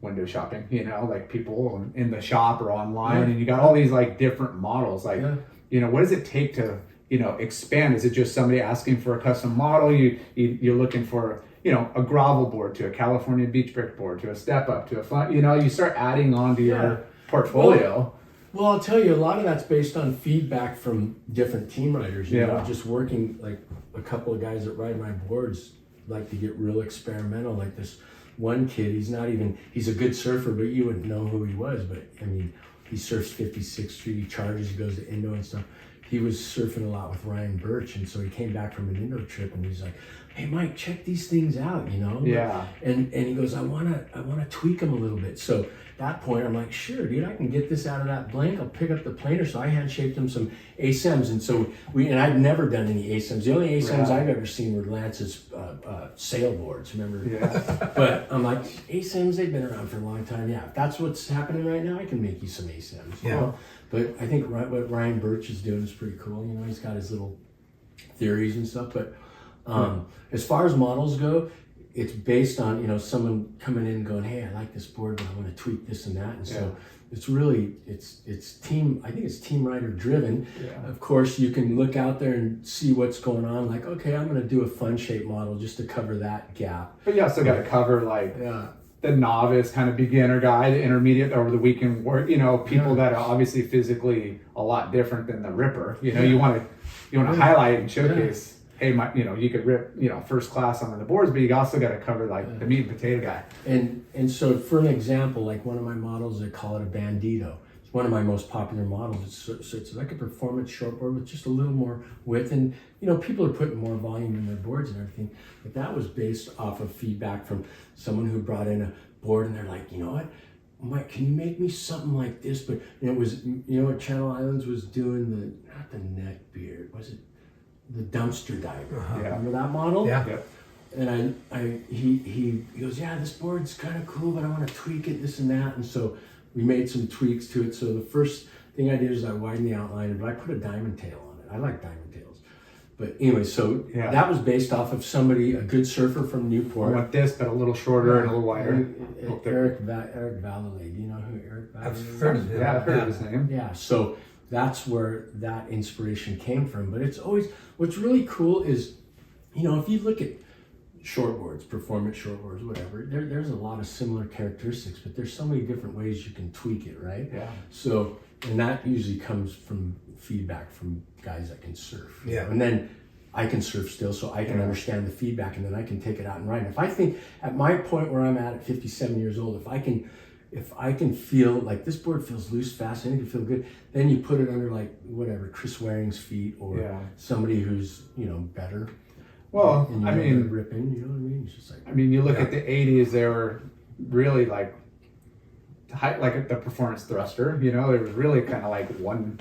window shopping, you know, like people in the shop or online, and you got all these like different models, like, you know, what does it take to, you know, expand? Is it just somebody asking for a custom model? You're looking for, you know, a gravel board to a California beach brick board to a step up to a fun, you know, you start adding on to your portfolio. Well, I'll tell you, a lot of that's based on feedback from different team riders. You know, Yeah. just working, like a couple of guys that ride my boards like to get real experimental. Like this one kid, he's a good surfer, but you wouldn't know who he was. But I mean, he surfs 56th Street, he charges, he goes to Indo and stuff. He was surfing a lot with Ryan Birch, and so he came back from an Indo trip, and he's like, "Hey, Mike, check these things out, you know?" Yeah. And he goes, I wanna tweak them a little bit. So at that point, I'm like, sure, dude, I can get this out of that blank. I'll pick up the planer. So I hand shaped him some ASEMs, and so and I've never done any ASEMs. The only ASEMs I've ever seen were Lance's sailboards. Remember? Yeah. But I'm like, ASEMs, they've been around for a long time. Yeah, if that's what's happening right now, I can make you some ASEMs. Yeah. Well, but I think what Ryan Birch is doing is pretty cool. You know, he's got his little theories and stuff. But as far as models go, it's based on, you know, someone coming in and going, hey, I like this board, but I want to tweak this and that. And so it's really, it's team, I think it's team rider driven. Yeah. Of course, you can look out there and see what's going on. Like, okay, I'm going to do a fun shape model just to cover that gap. But you also got to cover like Yeah. the novice kind of beginner guy, the intermediate over the weekend work, you know, people that are obviously physically a lot different than the ripper. You know, you want to highlight and showcase, hey, you know, you could rip, you know, first class on the boards, but you also got to cover like the meat and potato guy. And so for an example, like one of my models, they call it a Bandito. It's one of my most popular models. It's like a performance shortboard with just a little more width, and you know, people are putting more volume in their boards and everything. But that was based off of feedback from someone who brought in a board, and they're like, you know what, Mike, can you make me something like this? But and it was, you know what Channel Islands was doing, not the neck beard, was it the dumpster diver? Yeah. Remember that model? Yeah. Yep. And he goes, yeah, this board's kind of cool, but I want to tweak it, this and that. And so we made some tweaks to it. So the first thing I did is I widened the outline, but I put a diamond tail on it. I like diamond tails. But anyway, so that was based off of somebody, a good surfer from I Newport. want this, but a little shorter and a little wider. Eric Vallee. Do you know who Eric Vallee is? I've heard of him. Yeah, I've heard of his name. Yeah, so that's where that inspiration came from. But it's always, what's really cool is, you know, if you look at shortboards, performance shortboards, whatever, there's a lot of similar characteristics, but there's so many different ways you can tweak it, right? Yeah. So, and that usually comes from feedback from guys that can surf. you Yeah. know? And then I can surf still, so I can understand the feedback, and then I can take it out and ride. And if I think at my point where I'm at 57 years old, if I can feel like this board feels loose, fast, and it can feel good, then you put it under like whatever, Chris Waring's feet or somebody who's, you know, better. Well, And you I know, mean, they're ripping, you know what I mean? It's just like, I mean, you look at the 80s, they were really like the performance thruster, you know, there was really kind of like one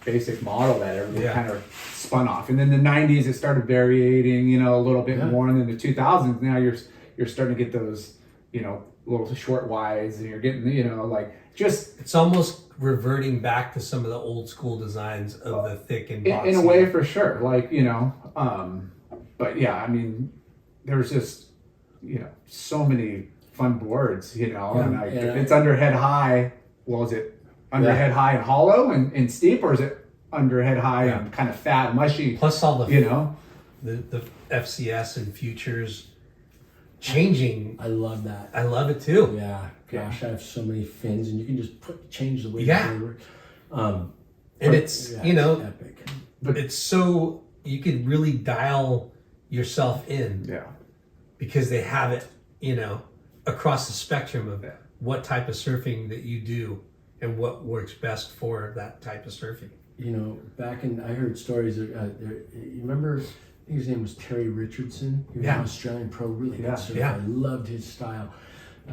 basic model that everybody kind of spun off. And then the 90s, it started varying, you know, a little bit more. And then the 2000s, now you're starting to get those, you know, little short wides, and you're getting, you know, like just... It's almost reverting back to some of the old school designs of the thick and boxy. In a way, for sure. Like, you know, but yeah, I mean, there's just, you know, so many fun boards, you know, and like, if it's under head high, well, is it under head high and hollow and steep, or is it under head high and kind of fat, mushy? Plus all the, you know, the FCS and futures changing. I love that. I love it too. Yeah, gosh, I have so many fins, and you can just change the way Yeah. they work. And it's, you know, epic. but it's so, you could really dial yourself in because they have it, you know, across the spectrum of what type of surfing that you do and what works best for that type of surfing. You know, I heard stories of, you remember, I think his name was Terry Richardson. He was an Australian pro, really good surfer. I loved his style.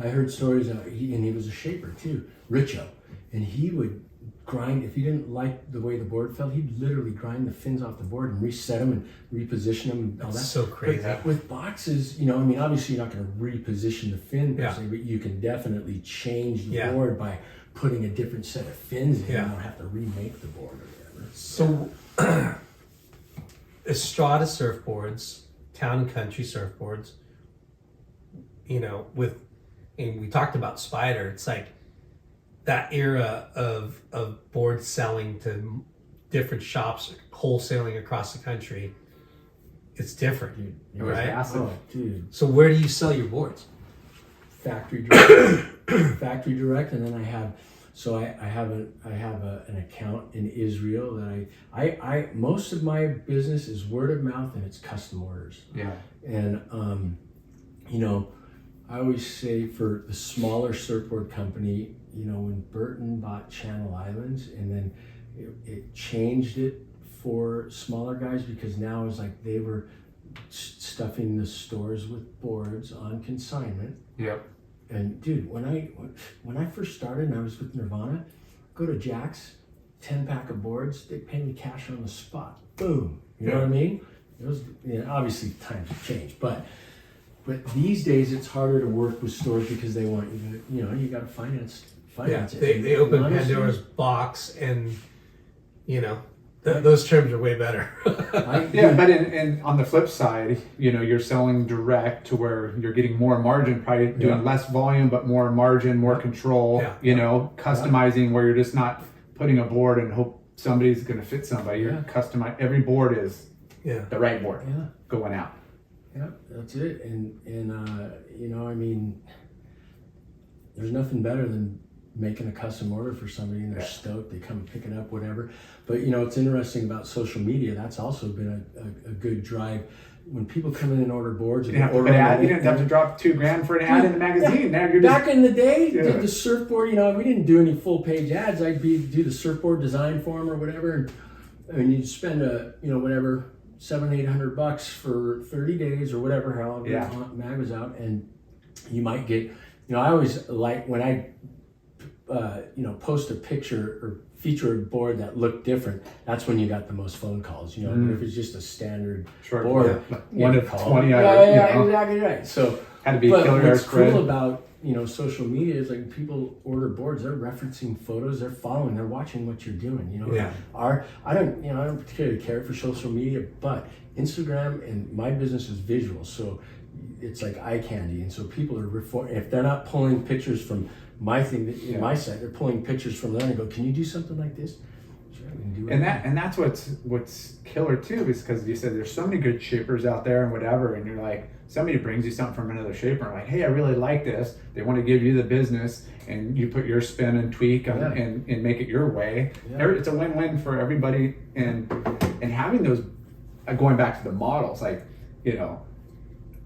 I heard stories, and he was a shaper too, Richo. and he would grind. If he didn't like the way the board felt, he'd literally grind the fins off the board and reset them and reposition them. And all That's that. so crazy. But with boxes, you know, I mean, obviously you're not going to reposition the fin per Yeah. se, but you can definitely change the Yeah. board by putting a different set of fins in. Yeah. You don't have to remake the board or whatever. So, Estrada surfboards, town and country surfboards, you know, and we talked about Spider, it's like that era of board selling to different shops, wholesaling across the country. It's different, It was right? massive. Oh, dude. So where do you sell your boards? Factory direct, factory direct, and then I have an account in Israel that I most of my business is word of mouth and it's custom orders. Yeah. And you know, I always say for the smaller surfboard company, you know, when Burton bought Channel Islands, and then it changed it for smaller guys because now it's like they were stuffing the stores with boards on consignment. Yep. And dude, when I first started and I was with Nirvana, go to Jack's, 10-pack of boards, they pay me cash on the spot. Boom. You know what I mean? It was, you know, obviously times have changed, but these days it's harder to work with stores because they want you to, you know, you got to finance Yeah, it. they open Honestly, Pandora's box, and you know those terms are way better. Yeah, but in on the flip side, you know, you're selling direct to where you're getting more margin, probably doing less volume, but more margin, more control. Yeah. You know, customizing where you're just not putting a board and hope somebody's going to fit somebody. You're customize. Every board is the right board going out. Yeah, that's it. And you know, I mean, there's nothing better than making a custom order for somebody and they're stoked, they come pick it up, whatever. But you know, it's interesting about social media, that's also been a good drive. When people come in and order boards, You didn't have to drop $2,000 for an ad in the magazine. Now you're just back in the day, the surfboard, you know, we didn't do any full page ads. I'd do the surfboard design form or whatever, and you'd spend whatever $700-800 for 30 days or whatever, however the mag was out, and you might get, you know, I always like when I post a picture or feature a board that looked different, that's when you got the most phone calls, you know. But if it's just a standard board, one of 20 exactly right. So had to be but killer what's spread. cool about, you know, social media is like people order boards, they're referencing photos, they're following, they're watching what you're doing, you know. I don't particularly care for social media, but Instagram and my business is visual, so it's like eye candy, and so people are if they're not pulling pictures from my thing my site, they're pulling pictures from there and go, can you do something like this? Sure, we can do it. And that's what's killer too, is because you said there's so many good shapers out there and whatever, and you're like, somebody brings you something from another shaper and like, hey, I really like this. They want to give you the business, and you put your spin and tweak and make it your way. It's a win-win for everybody, and having those, going back to the models, like, you know,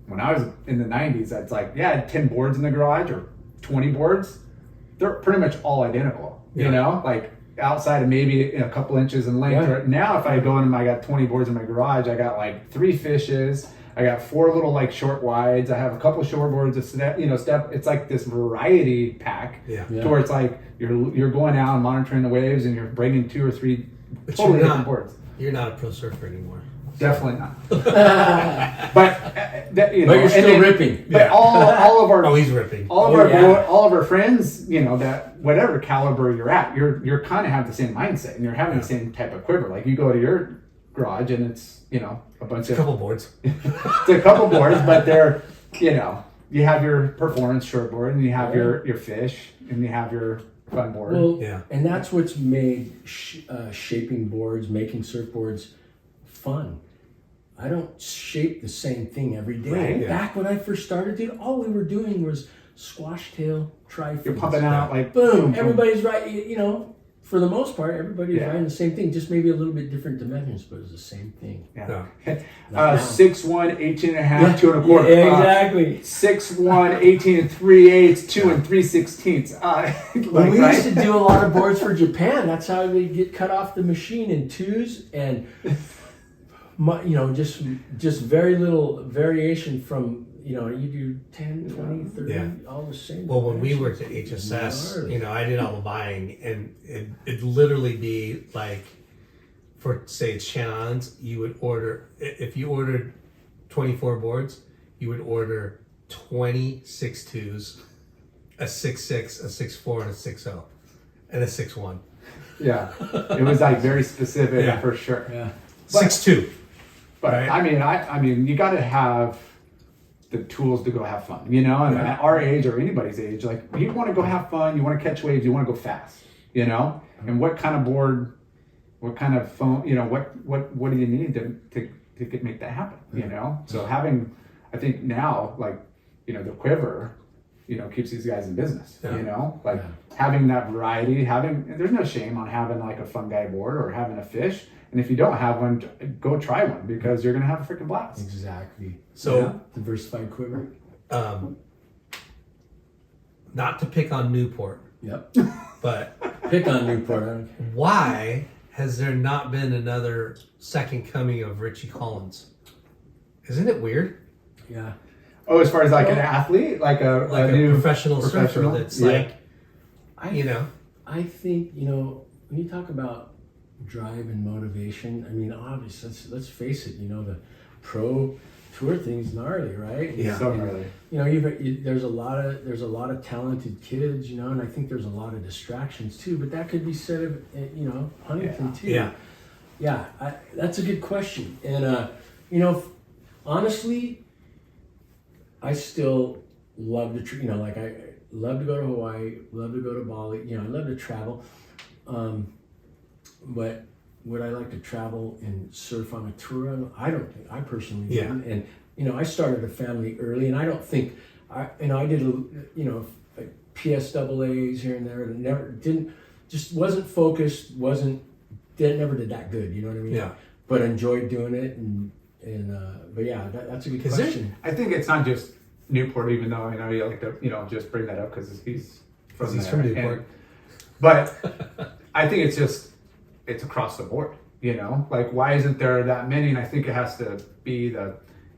when I was in the 90s, it's like, I had 10 boards in the garage or 20 boards. They're pretty much all identical, you know, like outside of maybe a couple inches in length. Now, if I go in, I got 20 boards in my garage. I got like 3 fishes. I got 4 little like short wides. I have a couple short boards, step. It's like this variety pack to where it's like you're going out and monitoring the waves, and you're bringing 2 or 3 totally different boards. You're not a pro surfer anymore. Definitely not. But you're still ripping. But all of our he's ripping. all of our friends, you know, that whatever caliber you're at, you're kind of have the same mindset, and you're having the same type of quiver. Like you go to your garage and it's, you know, a couple boards. It's a couple boards, but they're, you know, you have your performance shortboard, and you have your fish, and you have your fun board. Well, and that's what's made shaping boards, making surfboards fun. I don't shape the same thing every day. Right, Back when I first started, dude, all we were doing was squash tail, tri-fins. You're pumping out like boom. Everybody's right. You know, for the most part, everybody's writing the same thing, just maybe a little bit different dimensions, but it's the same thing. 6'1", 18 and a half, 2 1/4. Exactly. 6'1", 18 3/8, 2 3/16. Well, we used to do a lot of boards for Japan. That's how they get cut off the machine in 2s, and just very little variation from, you do 10, 20, 30, Yeah. all the same. Well, when we worked at Gnarly. HSS, I did all the buying, and it'd literally be like, for say it's Shannon's, you would order, if you ordered 24 boards, you would order 20 6.2s, a 6.6, a 6.4, and a 6.0, and a 6.1. Yeah, it was like very specific Yeah. for sure. Yeah. 6.2. But Right. I mean, you got to have the tools to go have fun, And at our age or anybody's age, like you want to go have fun, you want to catch waves, you want to go fast, And what kind of board, what kind of phone, what do you need to make that happen, So having, I think now, like, the quiver, keeps these guys in business, having that variety, there's no shame on having like a fun guy board or having a fish. And if you don't have one, go try one because you're going to have a freaking blast. Exactly. So, diversified quiver. Not to pick on Newport, Yep. but Pick on Newport. why has there not been another second coming of Richie Collins? Isn't it weird? Yeah. Oh, as far as like an athlete, like a new professional surfer that's like, I think, when you talk about drive and motivation, I mean, obviously, let's face it, the pro tour thing's gnarly, right? Yeah. So And, gnarly. there's a lot of talented kids, and I think there's a lot of distractions too, but that could be said of, Huntington too. Yeah. Yeah, that's a good question. And, honestly, I still love to, I love to go to Hawaii, love to go to Bali, I love to travel. But would I like to travel and surf on a tour? I don't think, I personally Yeah. wouldn't. And, I started a family early, and I don't think, I did, like PSAAs here and there, and wasn't focused, never did that good, you know what I mean? Yeah. But enjoyed doing it, but yeah, that's a good question. I think it's not just Newport, even though I know you like to, just bring that up because he's from there. from Newport. But I think it's across the board, like why isn't there that many? And I think it has to be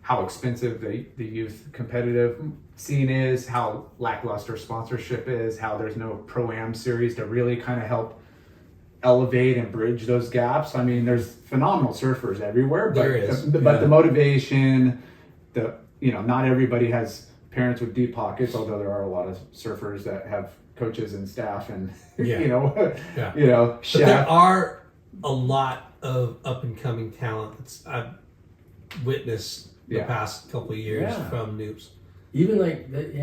how expensive the youth competitive scene is, how lackluster sponsorship is, how there's no Pro-Am series to really kind of help elevate and bridge those gaps. I mean, there's phenomenal surfers everywhere, but There is, but the motivation, not everybody has parents with deep pockets, although there are a lot of surfers that have coaches and staff and Yeah. chef. But there are a lot of up and coming talent that's I've witnessed the past couple of years from Noobs. Even like that,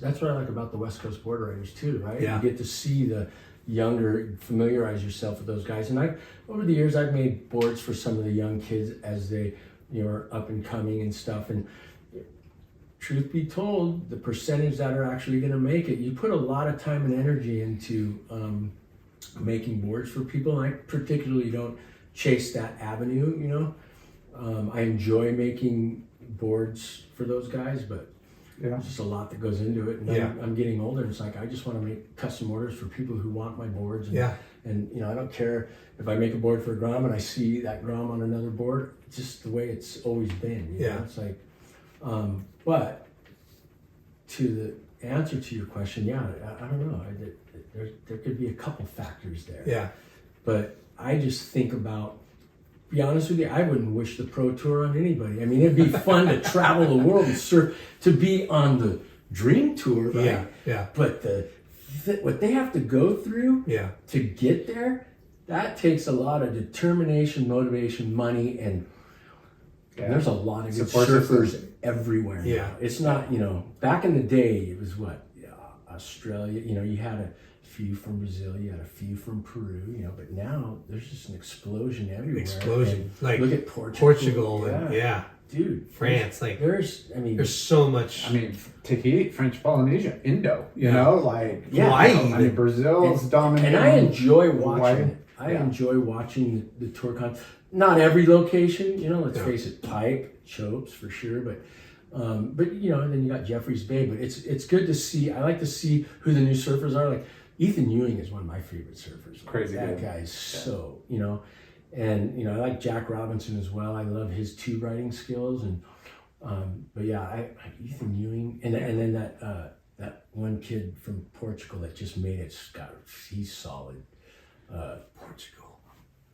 that's what I like about the West Coast board riders too, right? Yeah. You get to see the younger, familiarize yourself with those guys. And over the years, I've made boards for some of the young kids as they are up and coming and stuff. And truth be told, the percentage that are actually going to make it, you put a lot of time and energy into making boards for people. And I particularly don't chase that avenue, I enjoy making boards for those guys, but there's just a lot that goes into it. And I'm getting older, and it's like I just want to make custom orders for people who want my boards. And I don't care if I make a board for a Grom and I see that Grom on another board. It's just the way it's always been. You know? It's like, but to the answer to your question, I don't know. There could be a couple factors there. Yeah. But I just think about, be honest with you, I wouldn't wish the pro tour on anybody. I mean, it'd be fun to travel the world and surf, to be on the dream tour, right? Yeah. But what they have to go through to get there, that takes a lot of determination, motivation, money, and there's a lot of good surfers everywhere. Yeah. Now. It's not, back in the day, it was Australia, you had a few from Brazil, you had a few from Peru, but now there's just an explosion everywhere. And like look at Portugal. and Dude, France, there's so much. I mean, Tahiti, French Polynesia, Indo, Hawaii. Brazil is dominant. And I enjoy watching it. I Yeah. enjoy watching the tour not every location, let's face it, Pike, Chopes for sure, but and then you got Jeffreys Bay, but it's good to see. I like to see who the new surfers are. Like Ethan Ewing is one of my favorite surfers. Crazy that good. guy's so, and I like Jack Robinson as well. I love his tube riding skills, and But yeah, Ethan Ewing, and then that one kid from Portugal that just made it. He's solid. Portugal.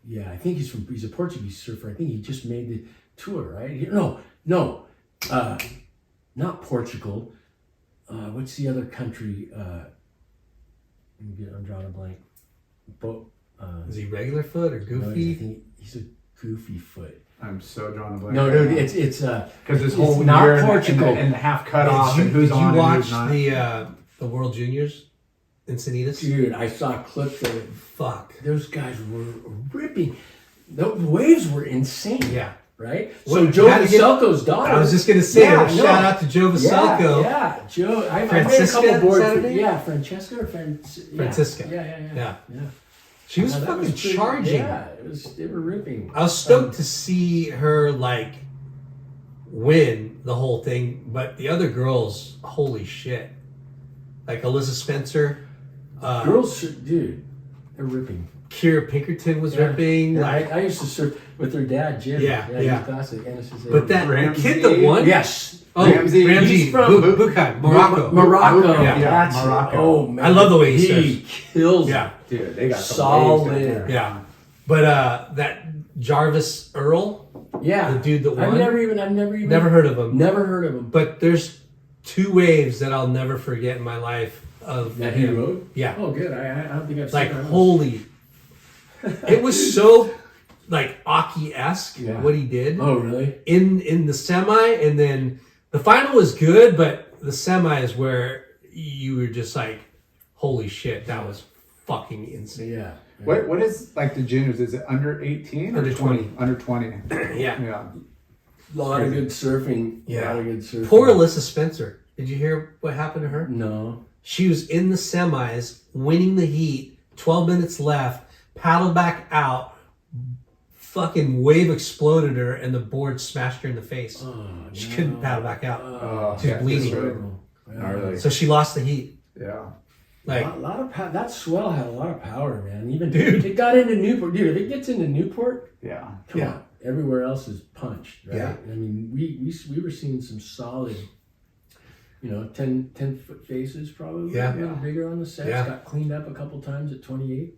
Yeah, I think he's a Portuguese surfer. I think he just made the tour, right? No, not Portugal. What's the other country? I'm drawing a blank. Is he regular foot or No, goofy? I think he's a goofy foot. I'm so drawing a blank. No, dude, it's because this it's whole not year Portugal. and the half cut off. Did And who's you on watch and who's not. the World Juniors in Sanitas? Dude, I saw a clip that Fuck. those guys were ripping. The waves were insane. Yeah. Right? Well, So Joe how to get- Vaselko's daughter. I was just gonna say, Yeah, shout out to Joe Vaselko. Yeah, Joe. I made a Francesca, couple boards. is that her name? Yeah, Francesca or Francisca. Yeah. She was That fucking pretty- charging. Yeah, they were ripping. I was stoked to see her like win the whole thing, but the other girls, holy shit! Like Alyssa Spencer, Girls, dude, they're ripping. Kira Pinkerton was Yeah. ripping. Yeah, Like, I used to surf with their dad, Jim. Yeah. He's classic. NSSA. but that the Ramsey. kid that won, yes, Ramsey. Ramsey, He's from Bukai, Morocco. Morocco. Yeah, That's Morocco. Oh man, I love the way he he surfs. kills. Yeah, Dude, they got some Solid. waves down there. yeah. But that Jarvis Earl, Yeah, the dude that won, I've never even never heard of him. never heard of him. But there's two waves that I'll never forget in my life of That he him. rode. Yeah, Oh, good. I don't think I've like seen that. holy. It was so like Aki-esque Yeah. what he did Oh, really? in the semi, and then the final was good, but the semi is where you were just like, holy shit, that was fucking insane. Yeah. What is like the juniors? Is it under 18 or Under 20. Under 20. Yeah. Yeah. A lot of good surfing. Yeah. A lot of good surfing. Poor Alyssa Spencer. Did you hear what happened to her? No. She was in the semis, winning the heat, 12 minutes left, paddled back out, fucking wave exploded her, and the board smashed her in the face. Oh, She no. couldn't paddle back out. She's yeah, bleeding. that's right. Yeah. Gnarly. So she lost the heat. Yeah. Like, A lot of that swell had a lot of power, man. Even Dude. it got into Newport. Dude, if it gets into Newport, Yeah. come Yeah. on. Everywhere else is punched, right? Yeah. I mean, we were seeing some solid, 10-foot faces probably. Yeah. A little bigger on the sets. Yeah. Got cleaned up a couple times at 28.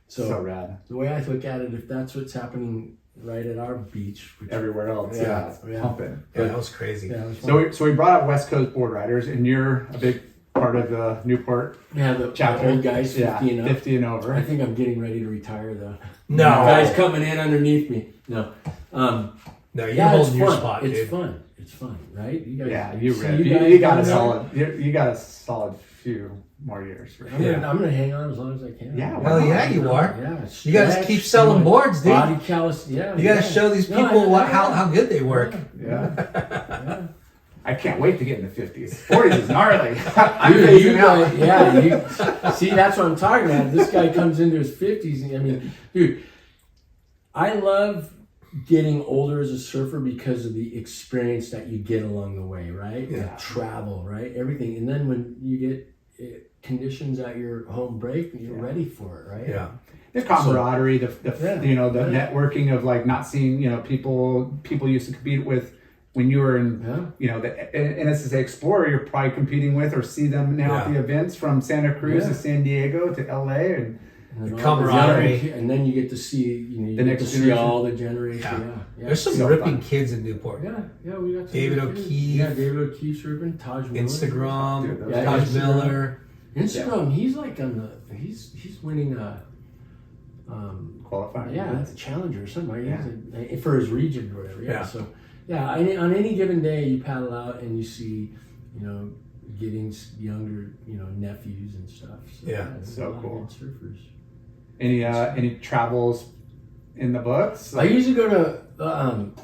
So rad. The way I look at it, if that's what's happening right at our beach, which, Everywhere else. Yeah. Yeah. Yeah. Pumping. yeah, that was crazy. yeah, it was So fun. we brought up West Coast board riders, and you're a big part of the Newport The chapter. old guys, 50 and up. 50 and over. I think I'm getting ready to retire though. No. Guys coming in underneath me. No. No, you're Yeah, it's holding your fun. spot, It's dude. fun. It's fun, right? You guys, Yeah, you see rip. guys You got down a there? solid. You got a solid few more years. For sure. I'm gonna hang on as long as I can. Yeah, Well, yeah, you are. Yeah, You gotta stretch, keep selling boards, dude. Body callus, yeah. You gotta show these people how good they work. Yeah. I can't wait to get in the 50s. 40s is gnarly. I'm Dude, phasing out. see, that's what I'm talking about. This guy comes into his 50s. And, I mean, dude, I love getting older as a surfer because of the experience that you get along the way, right? Yeah. Travel, right? Everything. And then when you get conditions at your home break, you're ready for it, right? Yeah. The camaraderie, the networking of like not seeing, people used to compete with when you were in, the NSSA Explorer, you're probably competing with or see them now at the events from Santa Cruz to San Diego to LA and The camaraderie. And then you get to see, you The get next to see generation. all the generations. Yeah. There's some So ripping fun. kids in Newport. Yeah, we got some David good kids. O'Keefe. Yeah, David O'Keefe's ripping, Taj Miller. Instagram, Dude, those Yeah, Taj Instagram. Miller. Instagram, he's like on the he's winning qualifying. it's a challenger or something, right? Yeah. He's for his region or whatever. Yeah. So on any given day you paddle out and you see, getting younger, nephews and stuff. So, Yeah. there's So a lot of cool. good surfers. Any travels in the books? I usually go to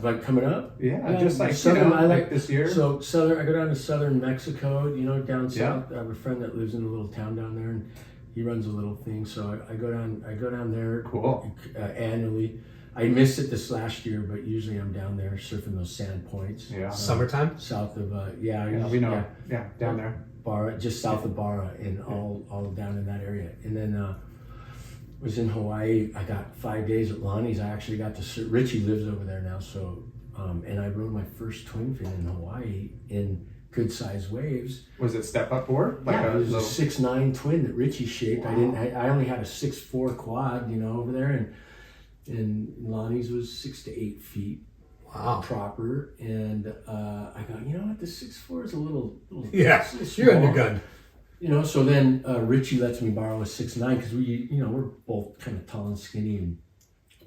like coming up. Just like Southern, I like this year. So I go down to southern Mexico, down south. I have a friend that lives in a little town down there, and he runs a little thing. So I go down there. Cool. Annually. I missed it this last year, but usually I'm down there surfing those sand points. Yeah. Summertime? South of We know. Yeah, down there. Barra, just south of Barra, and all down in that area. And then was in Hawaii. I got 5 days at Lonnie's. I actually got to Richie lives over there now, so and I rode my first twin fin in Hawaii in good sized waves. Was it step up board? Yeah, it was little... a 6'9" twin that Richie shaped. Wow. I only had a 6'4" quad, over there, and Lonnie's was 6 to 8 feet. Wow. Proper. And I go, you know what, the 6'4" is a little Yeah, it's a little you're small. undergunned. So then Richie lets me borrow a 6'9" because we're both kind of tall and skinny and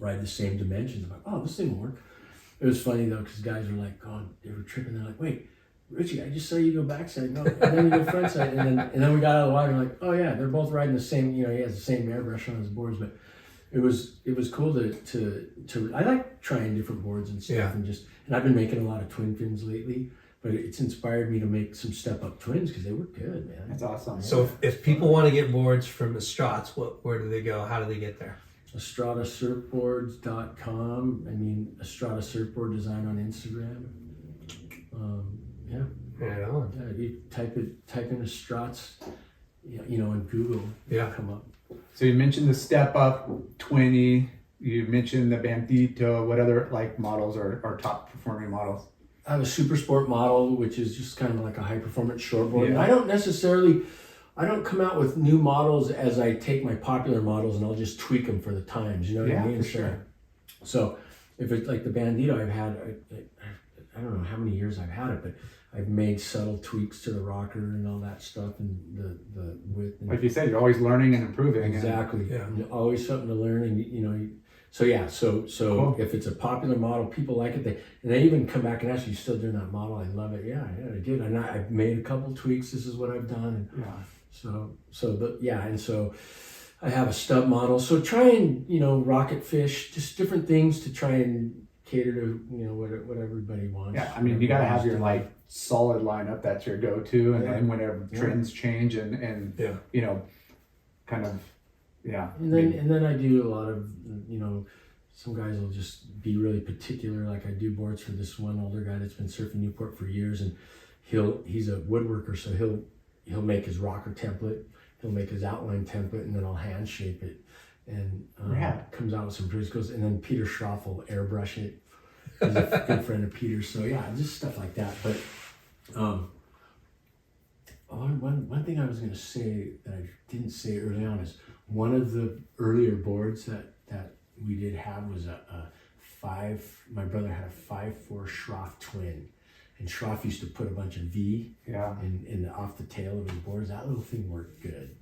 ride the same dimensions. I'm like, oh, this thing will work. It was funny though, because guys were like, oh, they were tripping. They're like, wait, Richie, I just saw you go backside, no, and then you go frontside, and then we got out of the water. And like, oh yeah, they're both riding the same. He has the same airbrush on his boards, but it was cool to. I like trying different boards and stuff, and I've been making a lot of twin fins lately. But it's inspired me to make some step up twins because they were good, man. That's awesome. So if people want to get boards from Estrats, where do they go? How do they get there? EstradaSurfboards.com. Estrada Surfboard Design on Instagram. Right on. Yeah, you type in Estrats, in Google. Yeah. Come up. So you mentioned the step up 20. You mentioned the Bandito. What other models are top performing models? I have a super sport model, which is just kind of like a high performance shortboard. Yeah. I don't come out with new models as I take my popular models and I'll just tweak them for the times. You know what I mean? For sure. So if it's like the Bandito, I've had, I don't know how many years I've had it, but I've made subtle tweaks to the rocker and all that stuff and the width. And like you said, you're always learning and improving. exactly. And, Always something to learn, and So cool. If it's a popular model, people like it. They even come back and ask, "You still doing that model? I love it." Yeah, I did. And I've made a couple tweaks. This is what I've done. And so I have a stub model. So try and rocket fish, just different things to try and cater to what everybody wants. Yeah, you got to have your solid lineup that's your go-to, and then whenever trends change and kind of. Yeah. And then I do a lot of, some guys will just be really particular. Like I do boards for this one older guy that's been surfing Newport for years, and he's a woodworker, so he'll make his rocker template, he'll make his outline template, and then I'll hand shape it, and comes out with some pretty cool. And then Peter Schroff will airbrush it. He's a good friend of Peter's, so yeah, just stuff like that. But one thing I was going to say that I didn't say early on is one of the earlier boards that we did have was my brother had a 5'4" Schroff twin, and Schroff used to put a bunch of V in off the tail of his boards. That little thing worked good.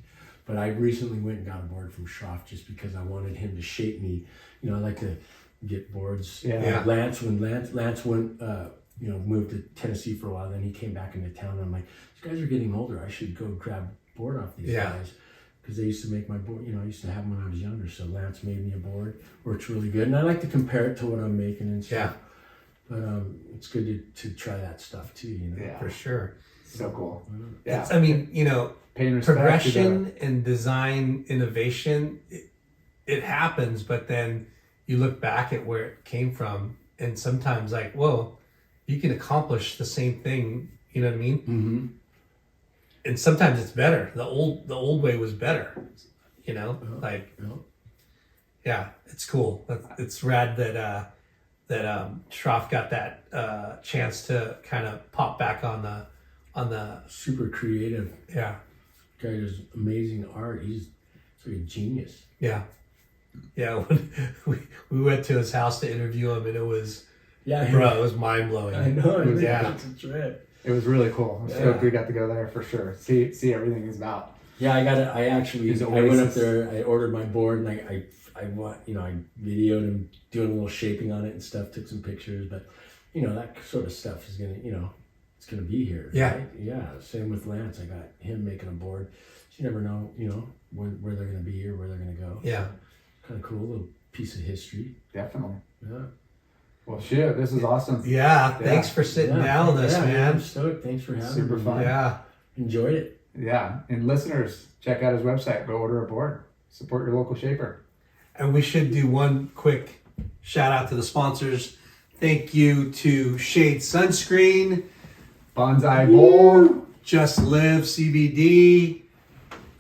But I recently went and got a board from Schroff just because I wanted him to shape me. I like to get boards. Lance went moved to Tennessee for a while, then he came back into town, and I'm like, these guys are getting older, I should go grab a board off these guys, because they used to make my board, I used to have them when I was younger. So Lance made me a board, works really good, and I like to compare it to what I'm making and stuff. But it's good to try that stuff too, For sure. So cool. Yeah. Paying respect progression and design innovation, it happens, but then you look back at where it came from, and sometimes whoa, you can accomplish the same thing, you know what I mean? Mm-hmm. And sometimes it's better. The old way was better, it's cool. It's rad that Schroff got that chance to kind of pop back on the super creative. Yeah. Guy does amazing art. He's like a genius. Yeah. Yeah. When we went to his house to interview him, and it was it was mind blowing. I know. That's right. It was really cool. I'm stoked we got to go there for sure. See everything he's about. Yeah, I went up there, I ordered my board, and I videoed him doing a little shaping on it and stuff, took some pictures, but that sort of stuff is gonna, it's gonna be here. Yeah. Right? Yeah. Same with Lance. I got him making a board. So you never know, where they're gonna be or where they're gonna go. Yeah. So, kind of cool, little piece of history. Definitely. Yeah. Well, shit, this is awesome. Yeah, thanks for sitting down with us, man. I'm stoked. Thanks for having me. Super fun. Yeah. Enjoyed it. Yeah, and listeners, check out his website. Go order a board. Support your local shaper. And we should do one quick shout out to the sponsors. Thank you to Shade Sunscreen, Bonsai Bowl, Just Live CBD,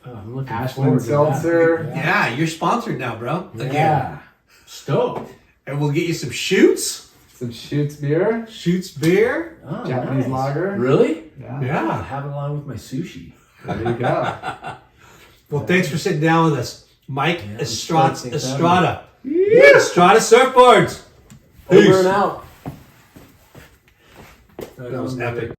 I'm looking Ashland forward to that. Seltzer. Yeah, you're sponsored now, bro. Again. Yeah. Stoked. And we'll get you some shoots. Some Schutz beer. Shoots beer. Oh, Japanese nice. lager. Really? Yeah. Yeah. I'll have it along with my sushi. There you go. Well, thanks for sitting down with us, Mike Yeah, Estrada. thanks for Estrada. Estrada Surfboards. Over Peace. and out. That was epic.